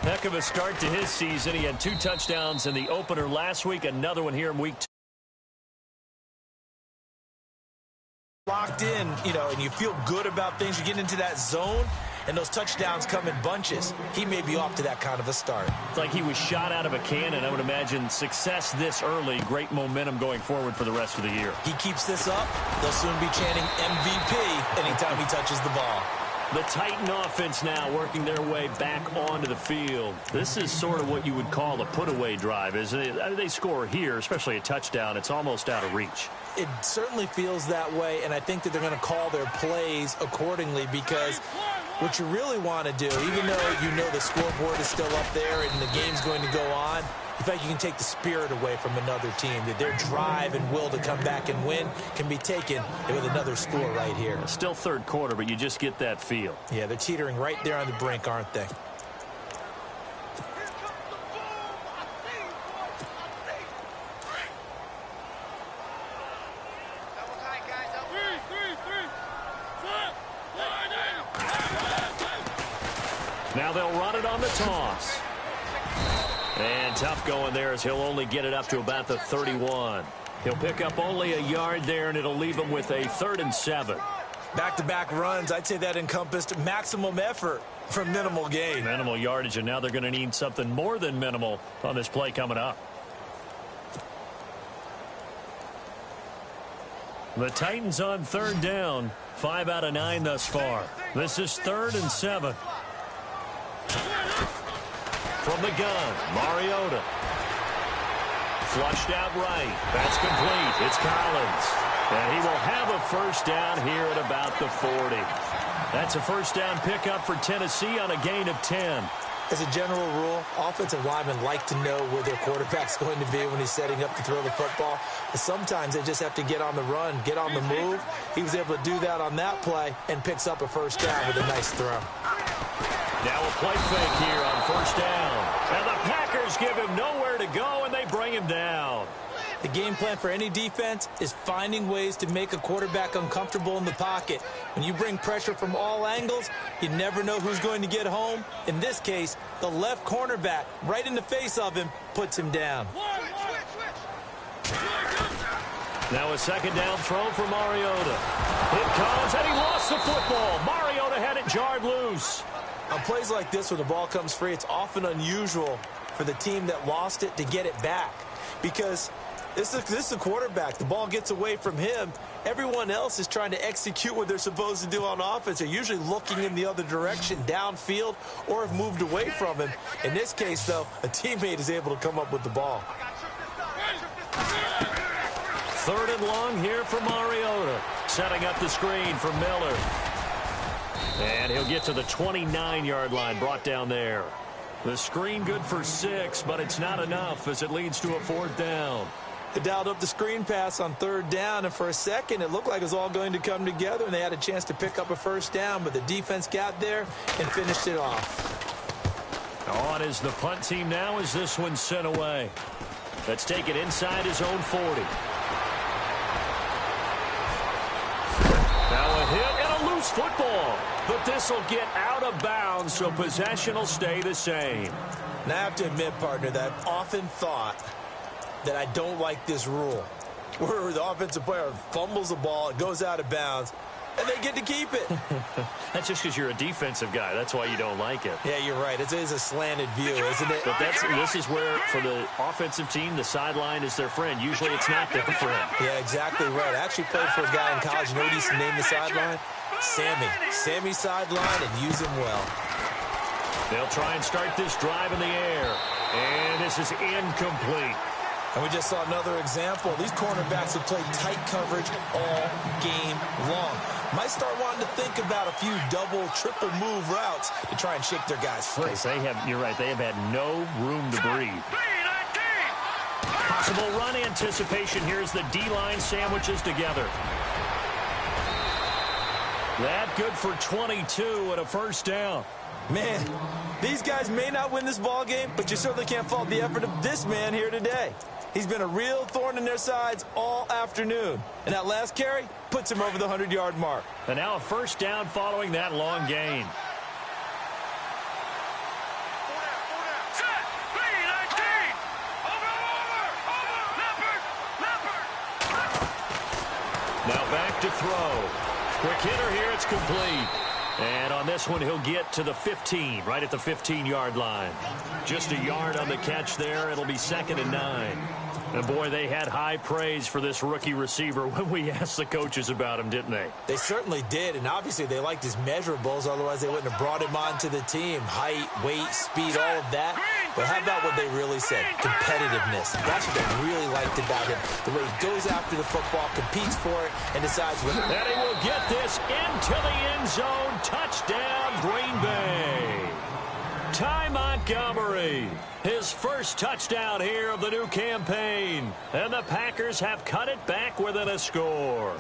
Heck of a start to his season. He had 2 touchdowns in the opener last week. Another one here in week 2. Locked in, and you feel good about things. You get into that zone, and those touchdowns come in bunches. He may be off to that kind of a start. It's like he was shot out of a cannon. I would imagine success this early, great momentum going forward for the rest of the year. He keeps this up, they'll soon be chanting MVP anytime he touches the ball. The Titan offense now working their way back onto the field. This is sort of what you would call a put-away drive, isn't it? I mean, they score here, especially a touchdown. It's almost out of reach. It certainly feels that way, and I think that they're going to call their plays accordingly because what you really want to do, even though you know the scoreboard is still up there and the game's going to go on, in fact, you can take the spirit away from another team. That their drive and will to come back and win can be taken with another score right here. Still third quarter, but you just get that feel. Yeah, they're teetering right there on the brink, aren't they? Now they'll run it on the toss. And tough going there as he'll only get it up to about the 31. He'll pick up only a yard there, and it'll leave him with a 3rd and 7. Back-to-back runs, I'd say that encompassed maximum effort for minimal gain. Minimal yardage, and now they're going to need something more than minimal on this play coming up. The Titans on 3rd down. 5 out of 9 thus far. This is 3rd and 7. From the gun, Mariota. Flushed out right. That's complete. It's Collins. And he will have a first down here at about the 40. That's a first down pickup for Tennessee on a gain of 10. As a general rule, offensive linemen like to know where their quarterback's going to be when he's setting up to throw the football. But sometimes they just have to get on the run, get on the move. He was able to do that on that play and picks up a first down with a nice throw. Now a play fake here on first down. And the Packers give him nowhere to go, and they bring him down. The game plan for any defense is finding ways to make a quarterback uncomfortable in the pocket. When you bring pressure from all angles, you never know who's going to get home. In this case, the left cornerback, right in the face of him, puts him down. Now a second down throw for Mariota. It comes, and he lost the football. Mariota had it jarred loose. On plays like this where the ball comes free, it's often unusual for the team that lost it to get it back. Because this is a quarterback. The ball gets away from him. Everyone else is trying to execute what they're supposed to do on offense. They're usually looking in the other direction, downfield, or have moved away from him. In this case, though, a teammate is able to come up with the ball. Third and long here for Mariota. Setting up the screen for Miller. And he'll get to the 29-yard line, brought down there. The screen good for 6, but it's not enough as it leads to a 4th down. They dialed up the screen pass on 3rd down, and for a second, it looked like it was all going to come together, and they had a chance to pick up a 1st down, but the defense got there and finished it off. On is the punt team now as this one's sent away. Let's take it inside his own 40. Now a hit and a loose football. But this will get out of bounds, so possession will stay the same. Now, I have to admit, partner, that I've often thought that I don't like this rule, where the offensive player fumbles the ball, it goes out of bounds, and they get to keep it. That's just because you're a defensive guy. That's why you don't like it. Yeah, you're right. It is a slanted view, isn't it? But this is where, for the offensive team, the sideline is their friend. Usually it's not their friend. Yeah, exactly right. I actually played for a guy in college. You know what he used to name the sideline? Sammy. Sammy sideline, and use him well. They'll try and start this drive in the air. And this is incomplete. And we just saw another example. These cornerbacks have played tight coverage all game long. Might start wanting to think about a few double, triple move routes to try and shake their guys free. You're right, they have had no room to breathe. Possible run anticipation. Here's the D-line sandwiches together. That good for 22 and a 1st down. Man, these guys may not win this ball game, but you certainly can't fault the effort of this man here today. He's been a real thorn in their sides all afternoon. And that last carry puts him over the 100-yard mark. And now a 1st down following that long gain. Now back to throw. Quick hitter here, it's complete. And on this one, he'll get to the 15, right at the 15-yard line. Just a yard on the catch there. It'll be 2nd and 9. And, boy, they had high praise for this rookie receiver when we asked the coaches about him, didn't they? They certainly did, and obviously they liked his measurables. Otherwise, they wouldn't have brought him onto the team. Height, weight, speed, all of that. But how about what they really said? Competitiveness. That's what they really liked about him. The way he goes after the football, competes for it, and decides when. And he will get this into the end zone. Touchdown, Green Bay. Ty Montgomery, his first touchdown here of the new campaign. And the Packers have cut it back within a score.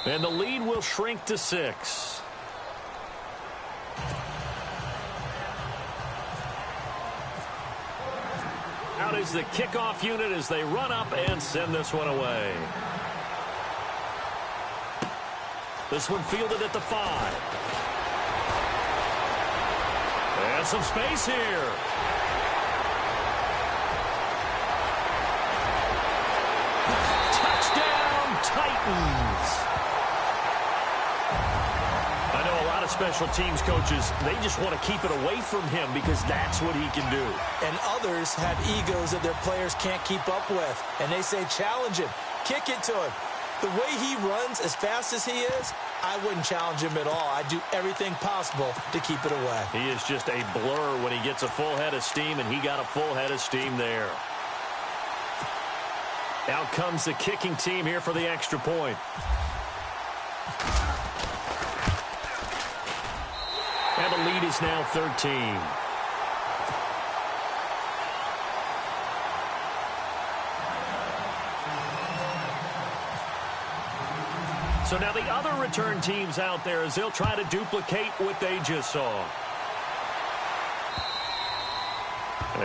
And the lead will shrink to 6. Out is the kickoff unit as they run up and send this one away. This one fielded at the 5. And some space here. Touchdown, Titans. I know a lot of special teams coaches, they just want to keep it away from him because that's what he can do. And others have egos that their players can't keep up with. And they say, challenge him, kick it to him. The way he runs as fast as he is, I wouldn't challenge him at all. I'd do everything possible to keep it away. He is just a blur when he gets a full head of steam, and he got a full head of steam there. Out comes the kicking team here for the extra point. And the lead is now 13. So now the other return teams out there as they'll try to duplicate what they just saw.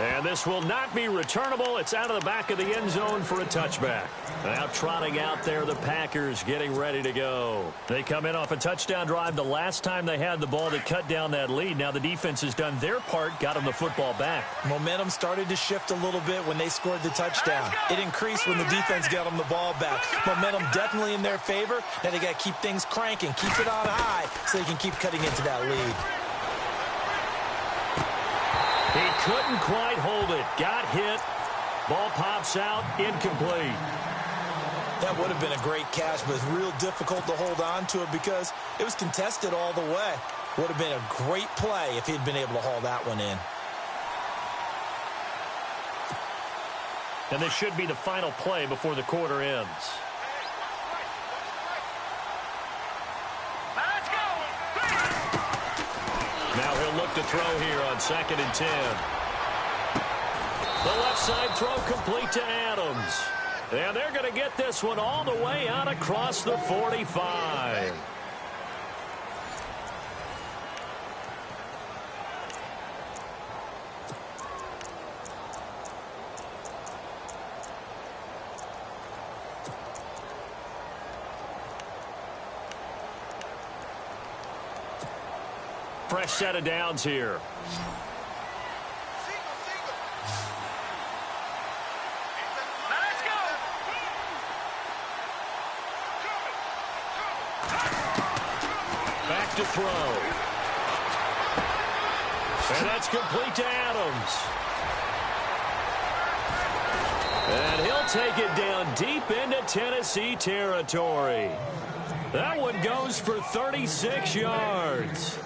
And this will not be returnable. It's out of the back of the end zone for a touchback. Now trotting out there, the Packers getting ready to go. They come in off a touchdown drive the last time they had the ball that cut down that lead. Now the defense has done their part, got them the football back. Momentum started to shift a little bit when they scored the touchdown. It increased when the defense got them the ball back. Momentum definitely in their favor. Now they got to keep things cranking, keep it on high so they can keep cutting into that lead. He couldn't quite hold it. Got hit. Ball pops out. Incomplete. That would have been a great catch, but it's real difficult to hold on to it because it was contested all the way. Would have been a great play if he'd been able to haul that one in. And this should be the final play before the quarter ends. Now he'll look to throw here on 2nd and 10. The left side throw complete to Adams. And they're going to get this one all the way out across the 45. Fresh set of downs here. Let's go. Back to throw. And that's complete to Adams. And he'll take it down deep into Tennessee territory. That one goes for 36 yards.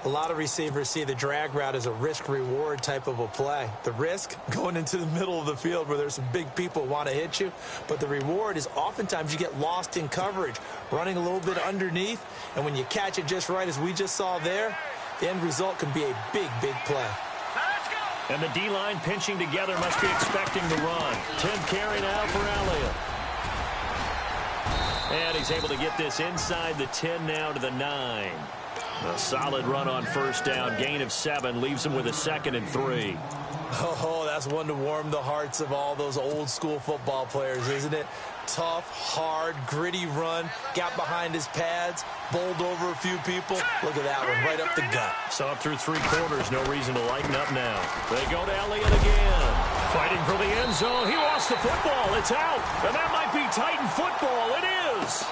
A lot of receivers see the drag route as a risk-reward type of a play. The risk, going into the middle of the field where there's some big people who want to hit you. But the reward is oftentimes you get lost in coverage, running a little bit underneath. And when you catch it just right, as we just saw there, the end result can be a big, big play. And the D-line pinching together must be expecting the run. 10th carry now for Elliott. And he's able to get this inside the 10 now to the 9. A solid run on first down. Gain of 7 leaves him with a 2nd and 3. Oh, that's one to warm the hearts of all those old school football players, isn't it? Tough, hard, gritty run. Got behind his pads, bowled over a few people. Look at that one, right up the gut. Saw it through 3 quarters. No reason to lighten up now. They go to Elliott again. Fighting for the end zone. He lost the football. It's out. And that might be Titan football. It is.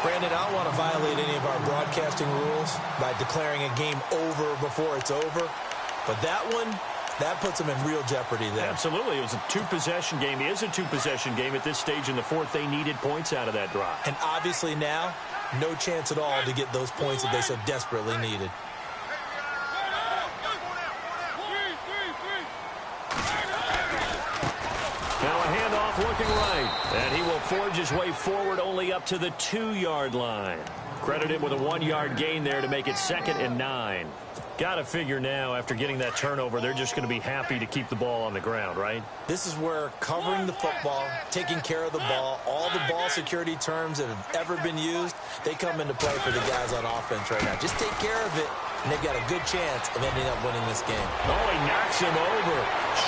Brandon, I don't want to violate any of our broadcasting rules by declaring a game over before it's over. But that one, that puts them in real jeopardy there. Absolutely. It was a 2-possession game. It is a 2-possession game at this stage in the 4th. They needed points out of that drive. And obviously now, no chance at all to get those points that they so desperately needed. Now a handoff looking right. And he will forge his way forward only up to the 2-yard line. Credit him with a 1-yard gain there to make it 2nd and 9. Got to figure now, after getting that turnover, they're just going to be happy to keep the ball on the ground, right? This is where covering the football, taking care of the ball, all the ball security terms that have ever been used, they come into play for the guys on offense right now. Just take care of it, and they've got a good chance of ending up winning this game. Oh, he knocks him over.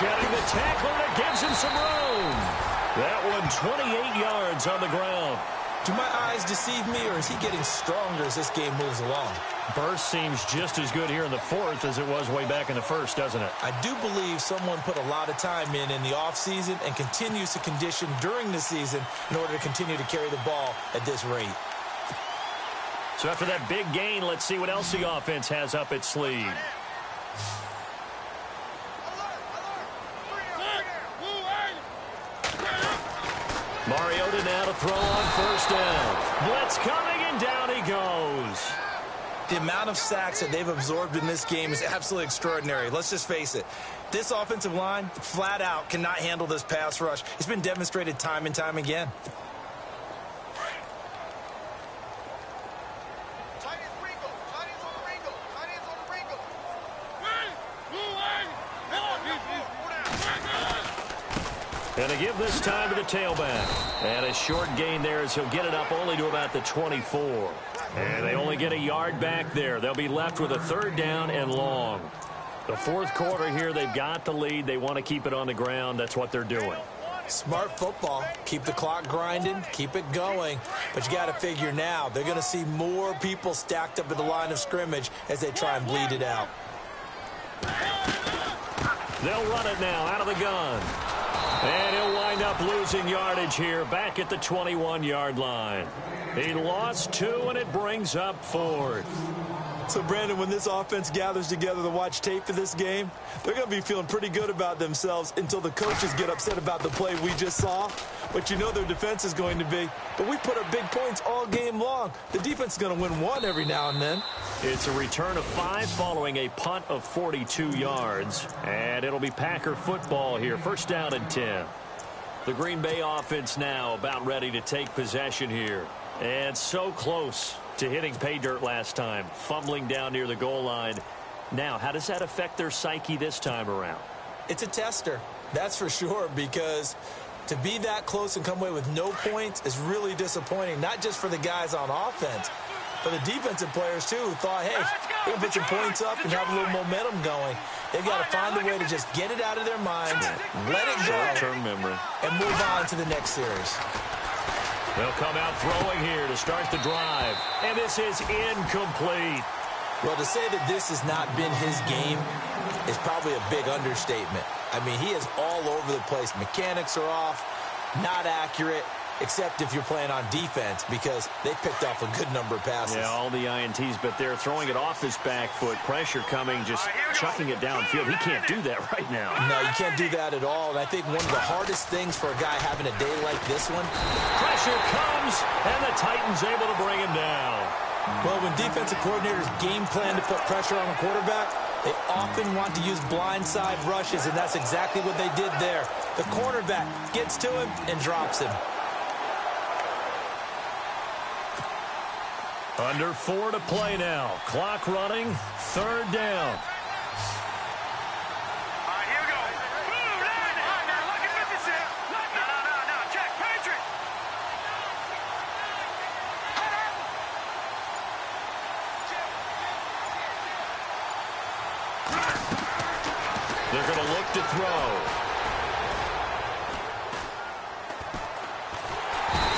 Shedding the tackle, and it gives him some room. That one, 28 yards on the ground. Do my eyes deceive me, or is he getting stronger as this game moves along? Burst seems just as good here in the 4th as it was way back in the 1st, doesn't it? I do believe someone put a lot of time in the offseason and continues to condition during the season in order to continue to carry the ball at this rate. So after that big gain, let's see what else the offense has up its sleeve. Mariota now to throw on first down. Blitz coming, and down he goes. The amount of sacks that they've absorbed in this game is absolutely extraordinary. Let's just face it. This offensive line, flat out, cannot handle this pass rush. It's been demonstrated time and time again. And to give this time to the tailback. And a short gain there as he'll get it up only to about the 24. And they only get a yard back there. They'll be left with a 3rd down and long. The fourth quarter here, they've got the lead. They want to keep it on the ground. That's what they're doing. Smart football. Keep the clock grinding. Keep it going. But you got to figure now, they're going to see more people stacked up at the line of scrimmage as they try and bleed it out. They'll run it now out of the gun. And he'll wind up losing yardage here back at the 21-yard line. He lost 2, and it brings up 4th. So, Brandon, when this offense gathers together to watch tape of this game, they're going to be feeling pretty good about themselves until the coaches get upset about the play we just saw. But you know their defense is going to be. But we put up big points all game long. The defense is going to win one every now and then. It's a return of 5 following a punt of 42 yards. And it'll be Packer football here. First down and 10. The Green Bay offense now about ready to take possession here. And so close to hitting pay dirt last time, fumbling down near the goal line. Now, how does that affect their psyche this time around? It's a tester, that's for sure, because to be that close and come away with no points is really disappointing, not just for the guys on offense, but the defensive players, too, who thought, hey, we can put some points up and have a little momentum going. They've got to find a way to just get it out of their minds, let it go, short-term memory, and move on to the next series. They'll come out throwing here to start the drive. And this is incomplete. Well, to say that this has not been his game is probably a big understatement. I mean, he is all over the place. Mechanics are off, not accurate, except if you're playing on defense, because they picked off a good number of passes. Yeah, all the INTs, but they're throwing it off his back foot. Pressure coming, just chucking it downfield. He can't do that right now. No, you can't do that at all. And I think one of the hardest things for a guy having a day like this one. Pressure comes, and the Titans able to bring him down. Well, when defensive coordinators game plan to put pressure on a quarterback, they often want to use blindside rushes, and that's exactly what they did there. The cornerback gets to him and drops him. Under 4 to play now. Clock running. 3rd down. All right, here we go. Move, line it. Now, look at 56. No. Check, Patriot. They're going to look to throw.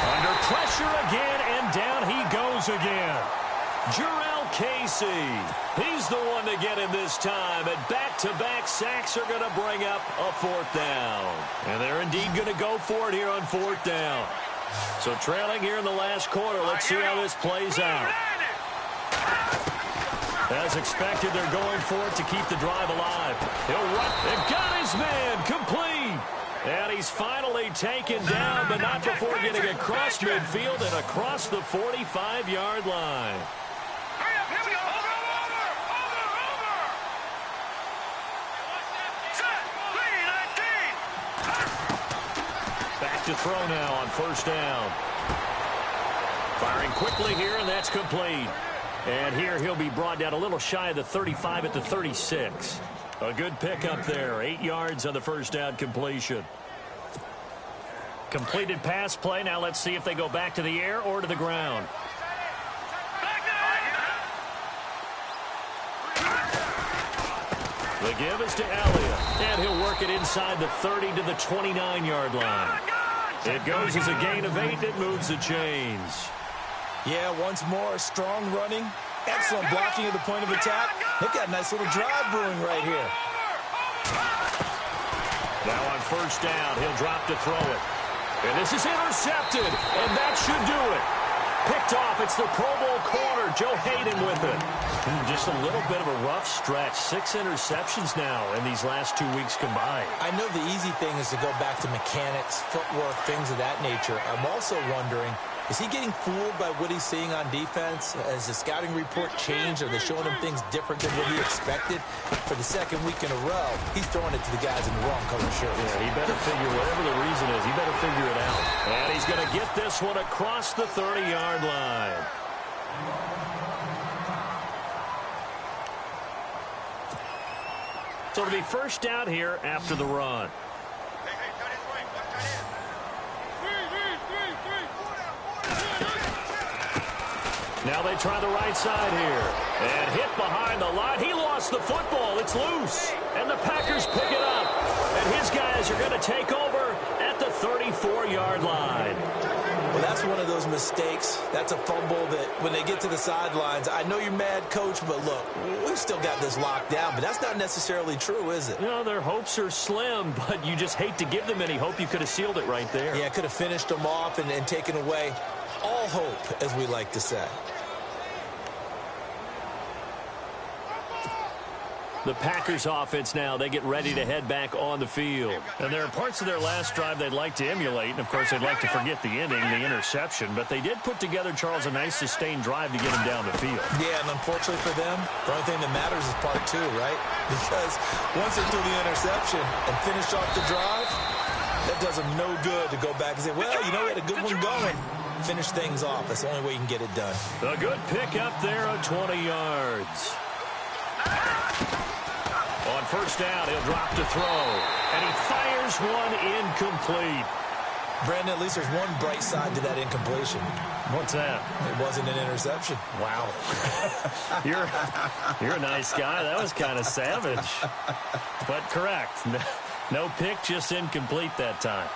Under pressure again, and down he goes again. Jarrell Casey. He's the one to get him this time. And back-to-back sacks are going to bring up a 4th down. And they're indeed going to go for it here on 4th down. So trailing here in the last quarter. Let's see how this plays out. As expected, they're going for it to keep the drive alive. He'll run. They've got his man complete. And he's finally taken down, but not before getting across midfield and across the 45-yard line. Hurry up, here we go. Over. Set, 3-19. Back to throw now on 1st down. Firing quickly here, and that's complete. And here he'll be brought down a little shy of the 35 at the 36. A good pickup there. 8 yards on the 1st down completion. Completed pass play. Now let's see if they go back to the air or to the ground. The give is to Elliott. And he'll work it inside the 30 to the 29-yard line. It goes as a gain of 8. It moves the chains. Yeah, once more, strong running. Excellent blocking at the point of attack. They've got a nice little drive brewing right here. Now on 1st down, he'll drop to throw it. And this is intercepted, and that should do it. Picked off, it's the Pro Bowl corner, Joe Hayden with it. Just a little bit of a rough stretch. 6 interceptions now in these last 2 weeks combined. I know the easy thing is to go back to mechanics, footwork, things of that nature. I'm also wondering, is he getting fooled by what he's seeing on defense? Has the scouting report changed? Are they showing him things different than what he expected? For the 2nd week in a row, he's throwing it to the guys in the wrong color shirts. Yeah, he better figure, whatever the reason is, he better figure it out. And he's going to get this one across the 30-yard line. So it'll be 1st down here after the run. Now they try the right side here. And hit behind the line. He lost the football. It's loose. And the Packers pick it up. And his guys are going to take over at the 34-yard line. Well, that's one of those mistakes. That's a fumble that when they get to the sidelines, I know you're mad, Coach, but look, we've still got this locked down. But that's not necessarily true, is it? No, their hopes are slim, but you just hate to give them any hope. You could have sealed it right there. Yeah, could have finished them off and taken away all hope, as we like to say. The Packers offense now, they get ready to head back on the field. And there are parts of their last drive they'd like to emulate. And, of course, they'd like to forget the ending, the interception. But they did put together, Charles, a nice sustained drive to get them down the field. Yeah, and unfortunately for them, the only thing that matters is part two, right? Because once they threw the interception and finished off the drive, that does them no good to go back and say, well, you know, we had a good one going. Finish things off. That's the only way you can get it done. A good pick up there of 20 yards. On first down, he'll drop to throw. And he fires one incomplete. Brandon, at least there's one bright side to that incompletion. What's that? It wasn't an interception. Wow. You're a nice guy. That was kind of savage. But correct. No pick, just incomplete that time.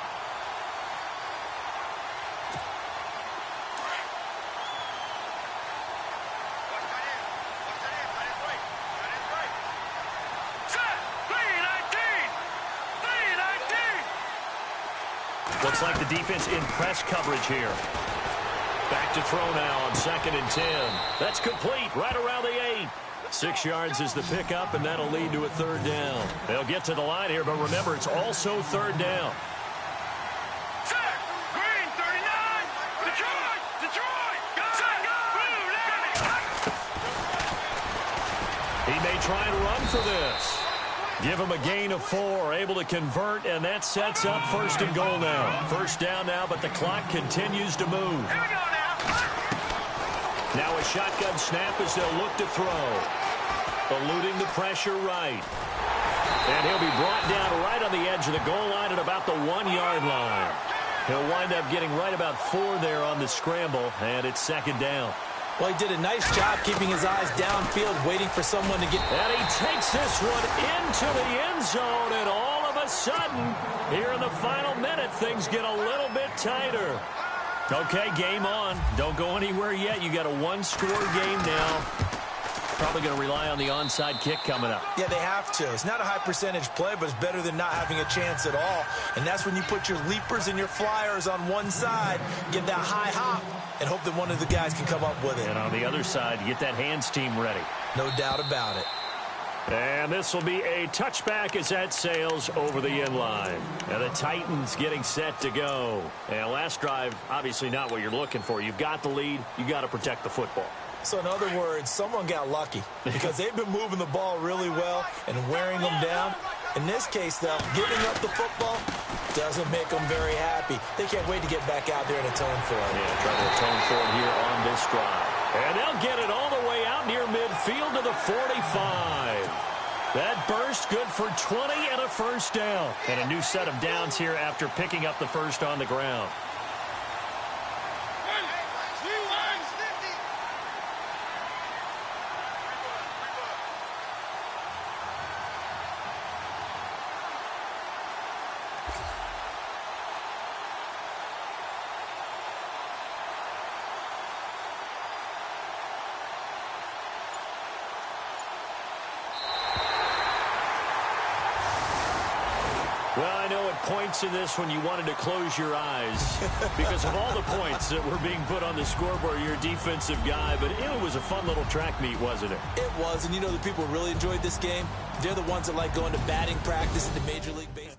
Looks like the defense in press coverage here. Back to throw now on 2nd and 10. That's complete right around the 8. 6 yards is the pickup, and that'll lead to a 3rd down. They'll get to the line here, but remember, it's also 3rd down. Set. Green, 39. Detroit. Detroit. Go. Set. Go. He may try and run for this. Give him a gain of 4, able to convert, and that sets up 1st and goal now. 1st down now, but the clock continues to move. Here we go now. Now a shotgun snap as they'll look to throw. Eluding the pressure right. And he'll be brought down right on the edge of the goal line at about the 1-yard line. He'll wind up getting right about 4 there on the scramble, and it's 2nd down. Well, he did a nice job keeping his eyes downfield, waiting for someone to get... And he takes this one into the end zone, and all of a sudden, here in the final minute, things get a little bit tighter. Okay, game on. Don't go anywhere yet. You got a 1-score game now. Probably going to rely on the onside kick coming up. Yeah, they have to. It's not a high-percentage play, but it's better than not having a chance at all. And that's when you put your leapers and your flyers on one side, get that high hop, and hope that one of the guys can come up with it. And on the other side, you get that hands team ready. No doubt about it. And this will be a touchback as that sails over the end line. And the Titans getting set to go. And last drive, obviously not what you're looking for. You've got the lead. You got to protect the football. So in other words, someone got lucky because they've been moving the ball really well and wearing them down. In this case, though, giving up the football doesn't make them very happy. They can't wait to get back out there and atone for it. Yeah, try to atone for it here on this drive. And they'll get it all the way out near midfield to the 45. That burst good for 20 and a 1st down. And a new set of downs here after picking up the 1st on the ground. Well, I know at points in this when you wanted to close your eyes because of all the points that were being put on the scoreboard. You're a defensive guy, but it was a fun little track meet, wasn't it? It was, and you know the people who really enjoyed this game? They're the ones that like going to batting practice in the Major League Baseball.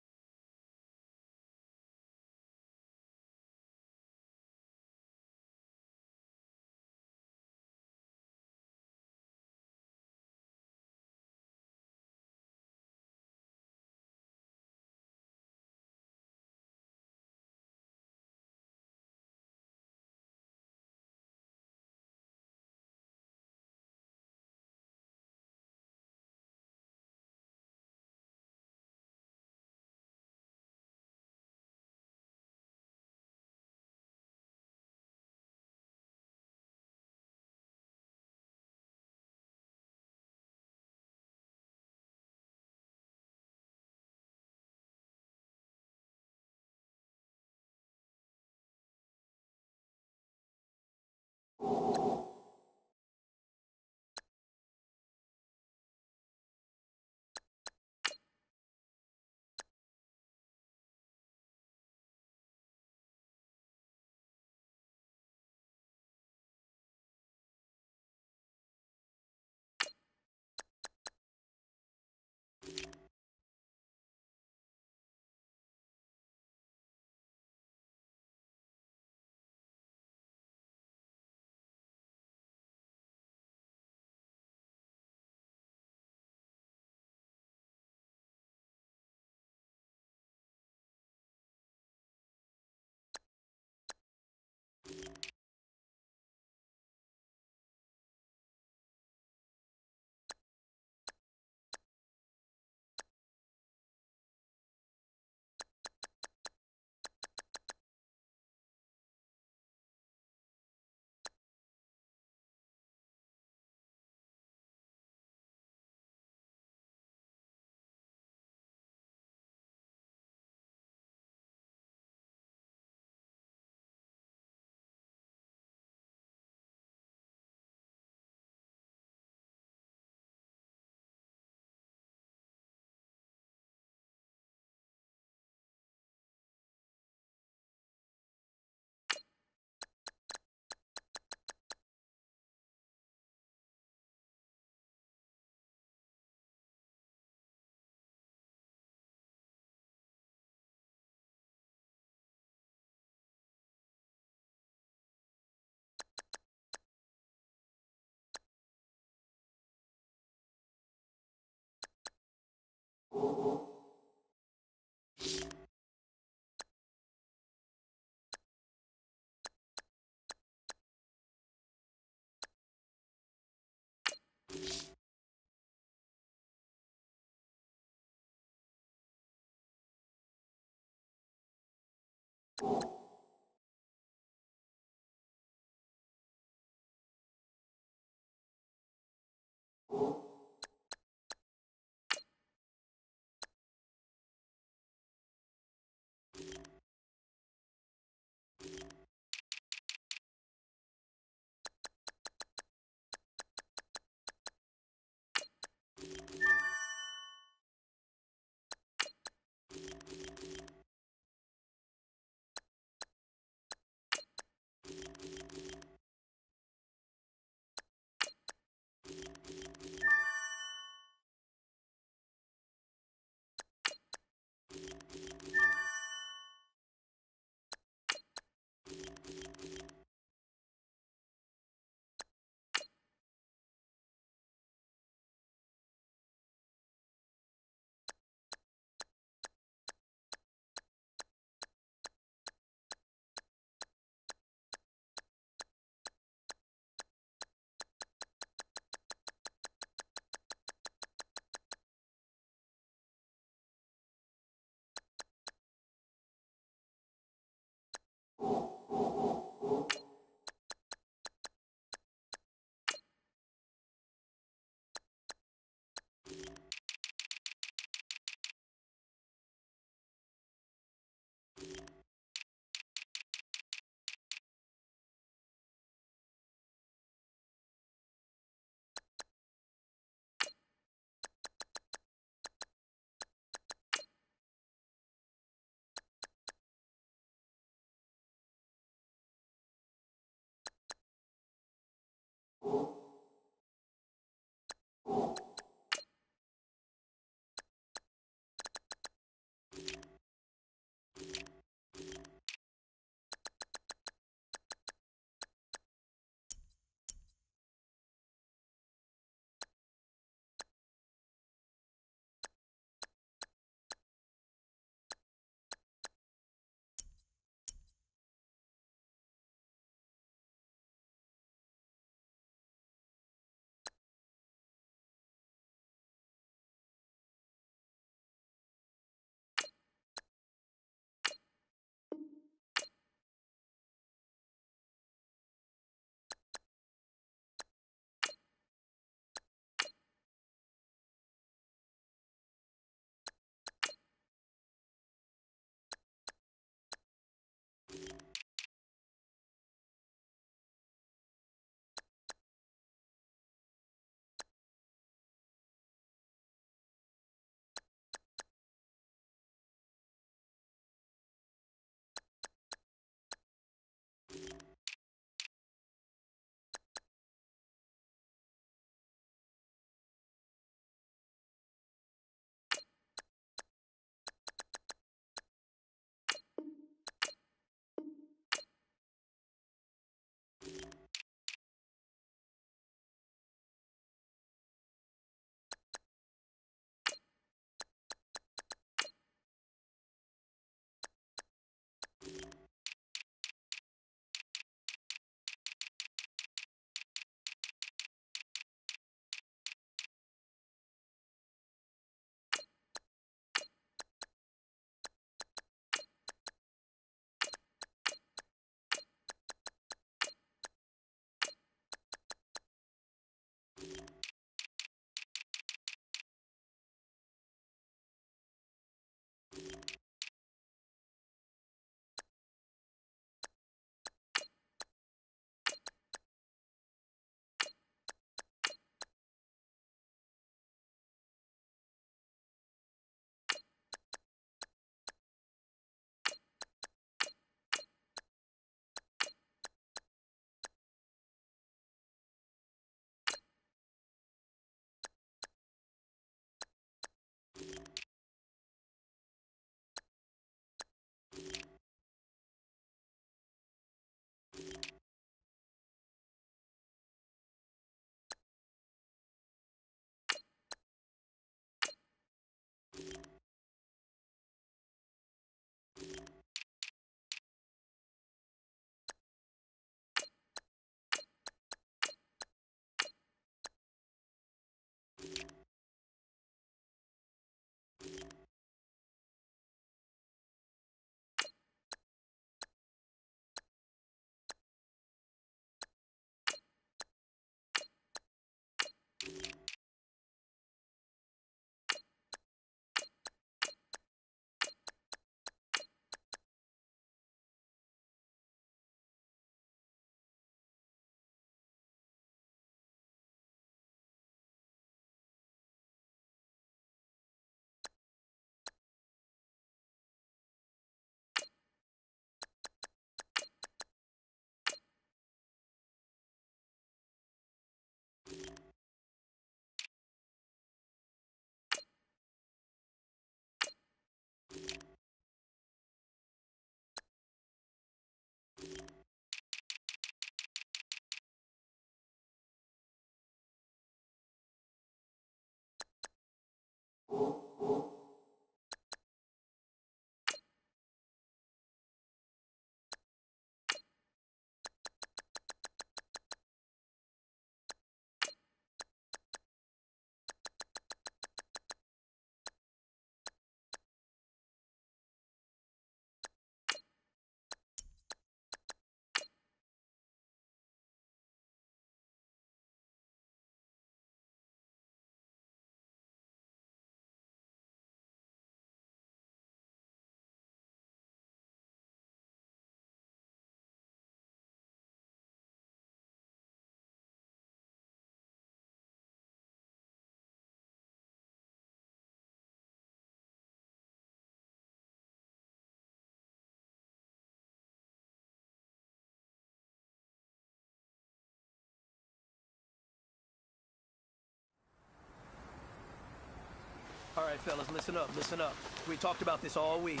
right, fellas, listen up, listen up. We talked about this all week.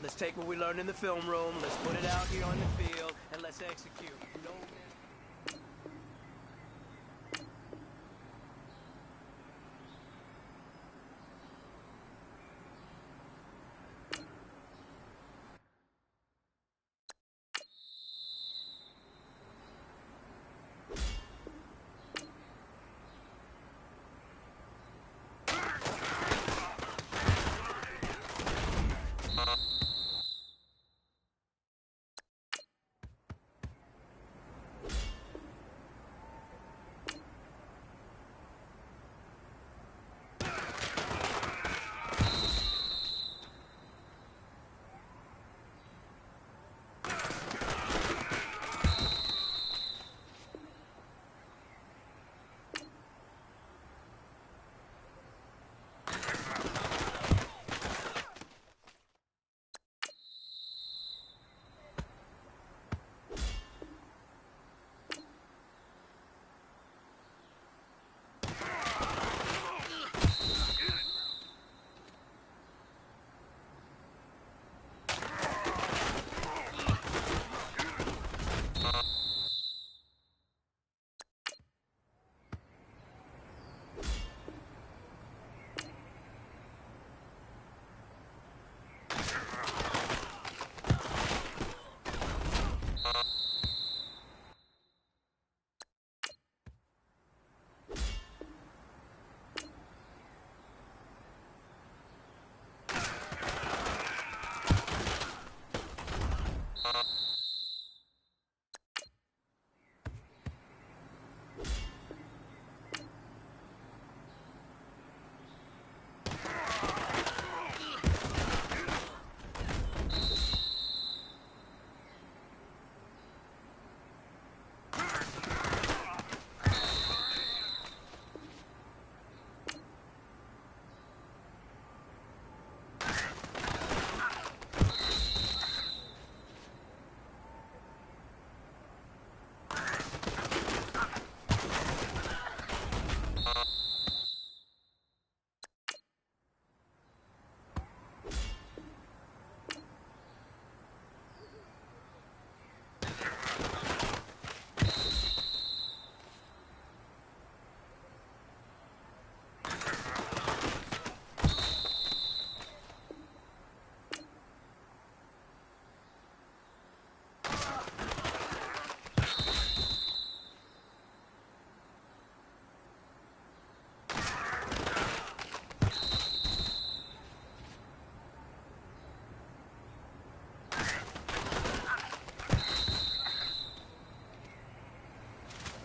Let's take what we learned in the film room, let's put it out here on the field, and let's execute. No man.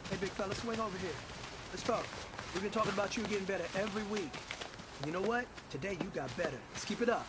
Hey, big fella, swing over here. Let's talk. We've been talking about you getting better every week. And you know what? Today you got better. Let's keep it up.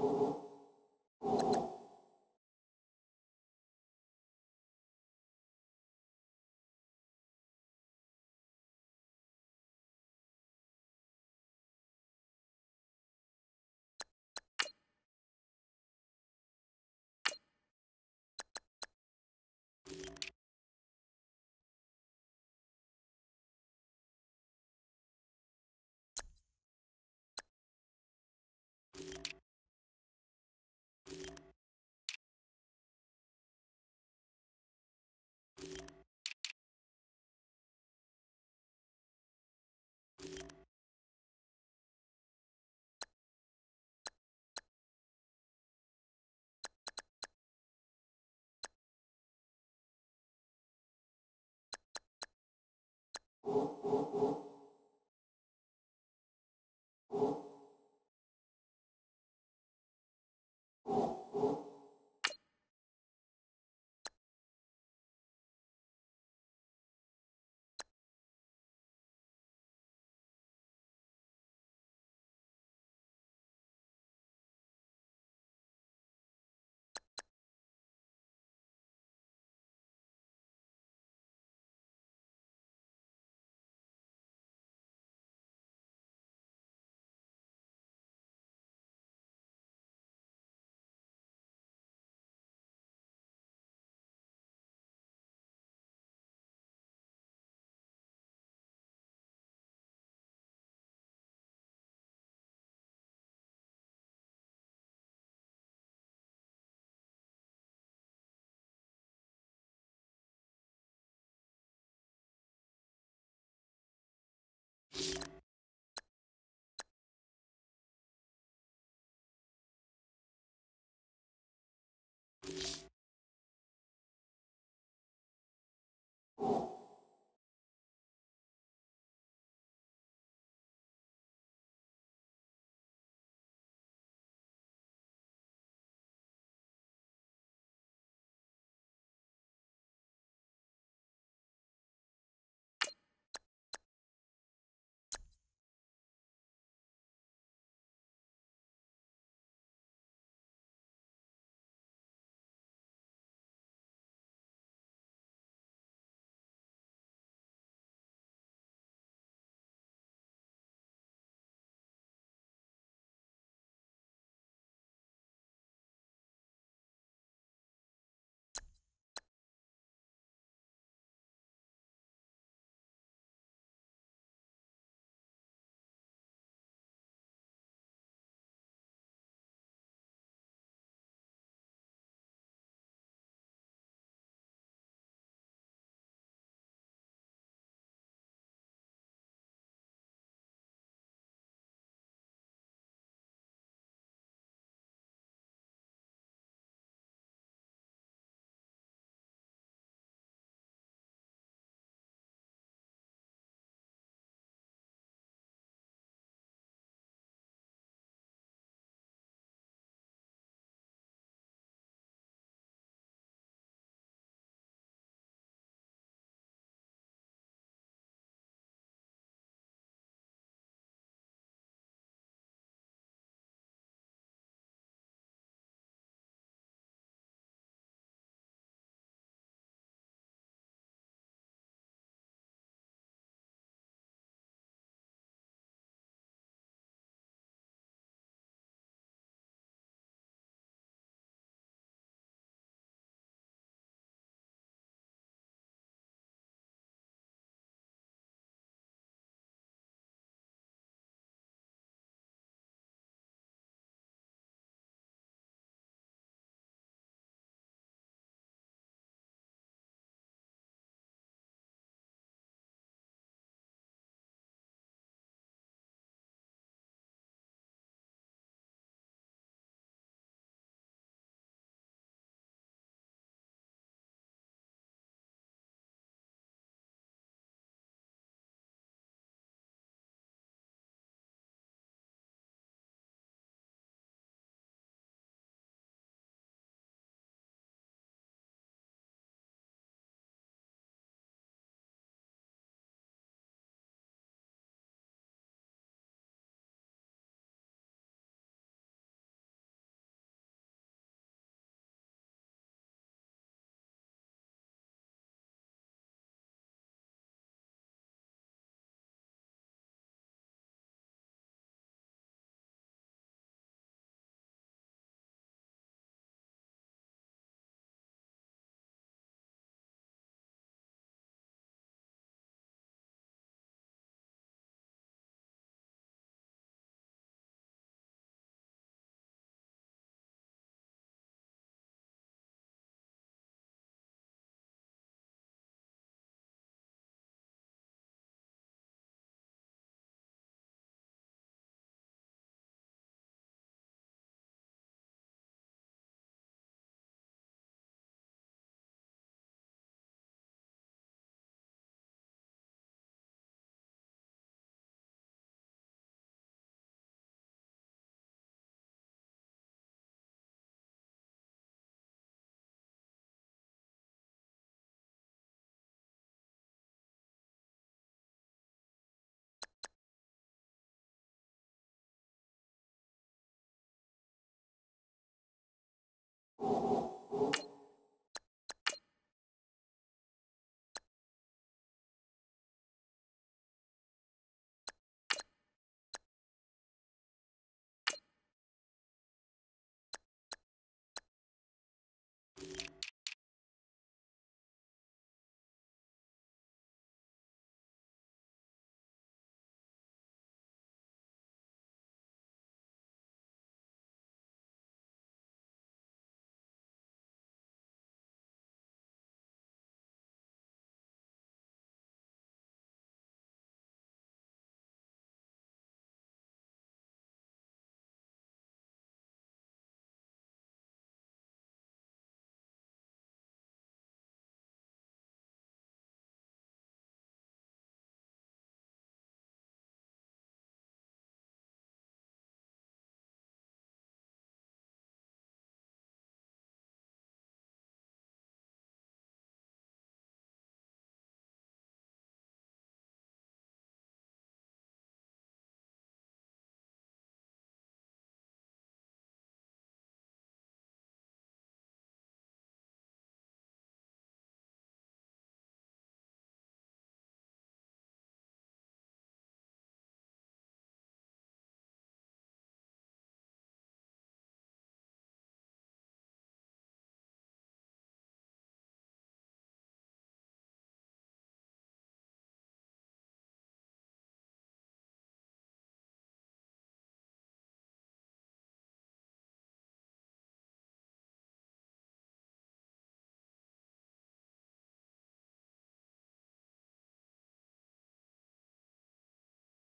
Ball.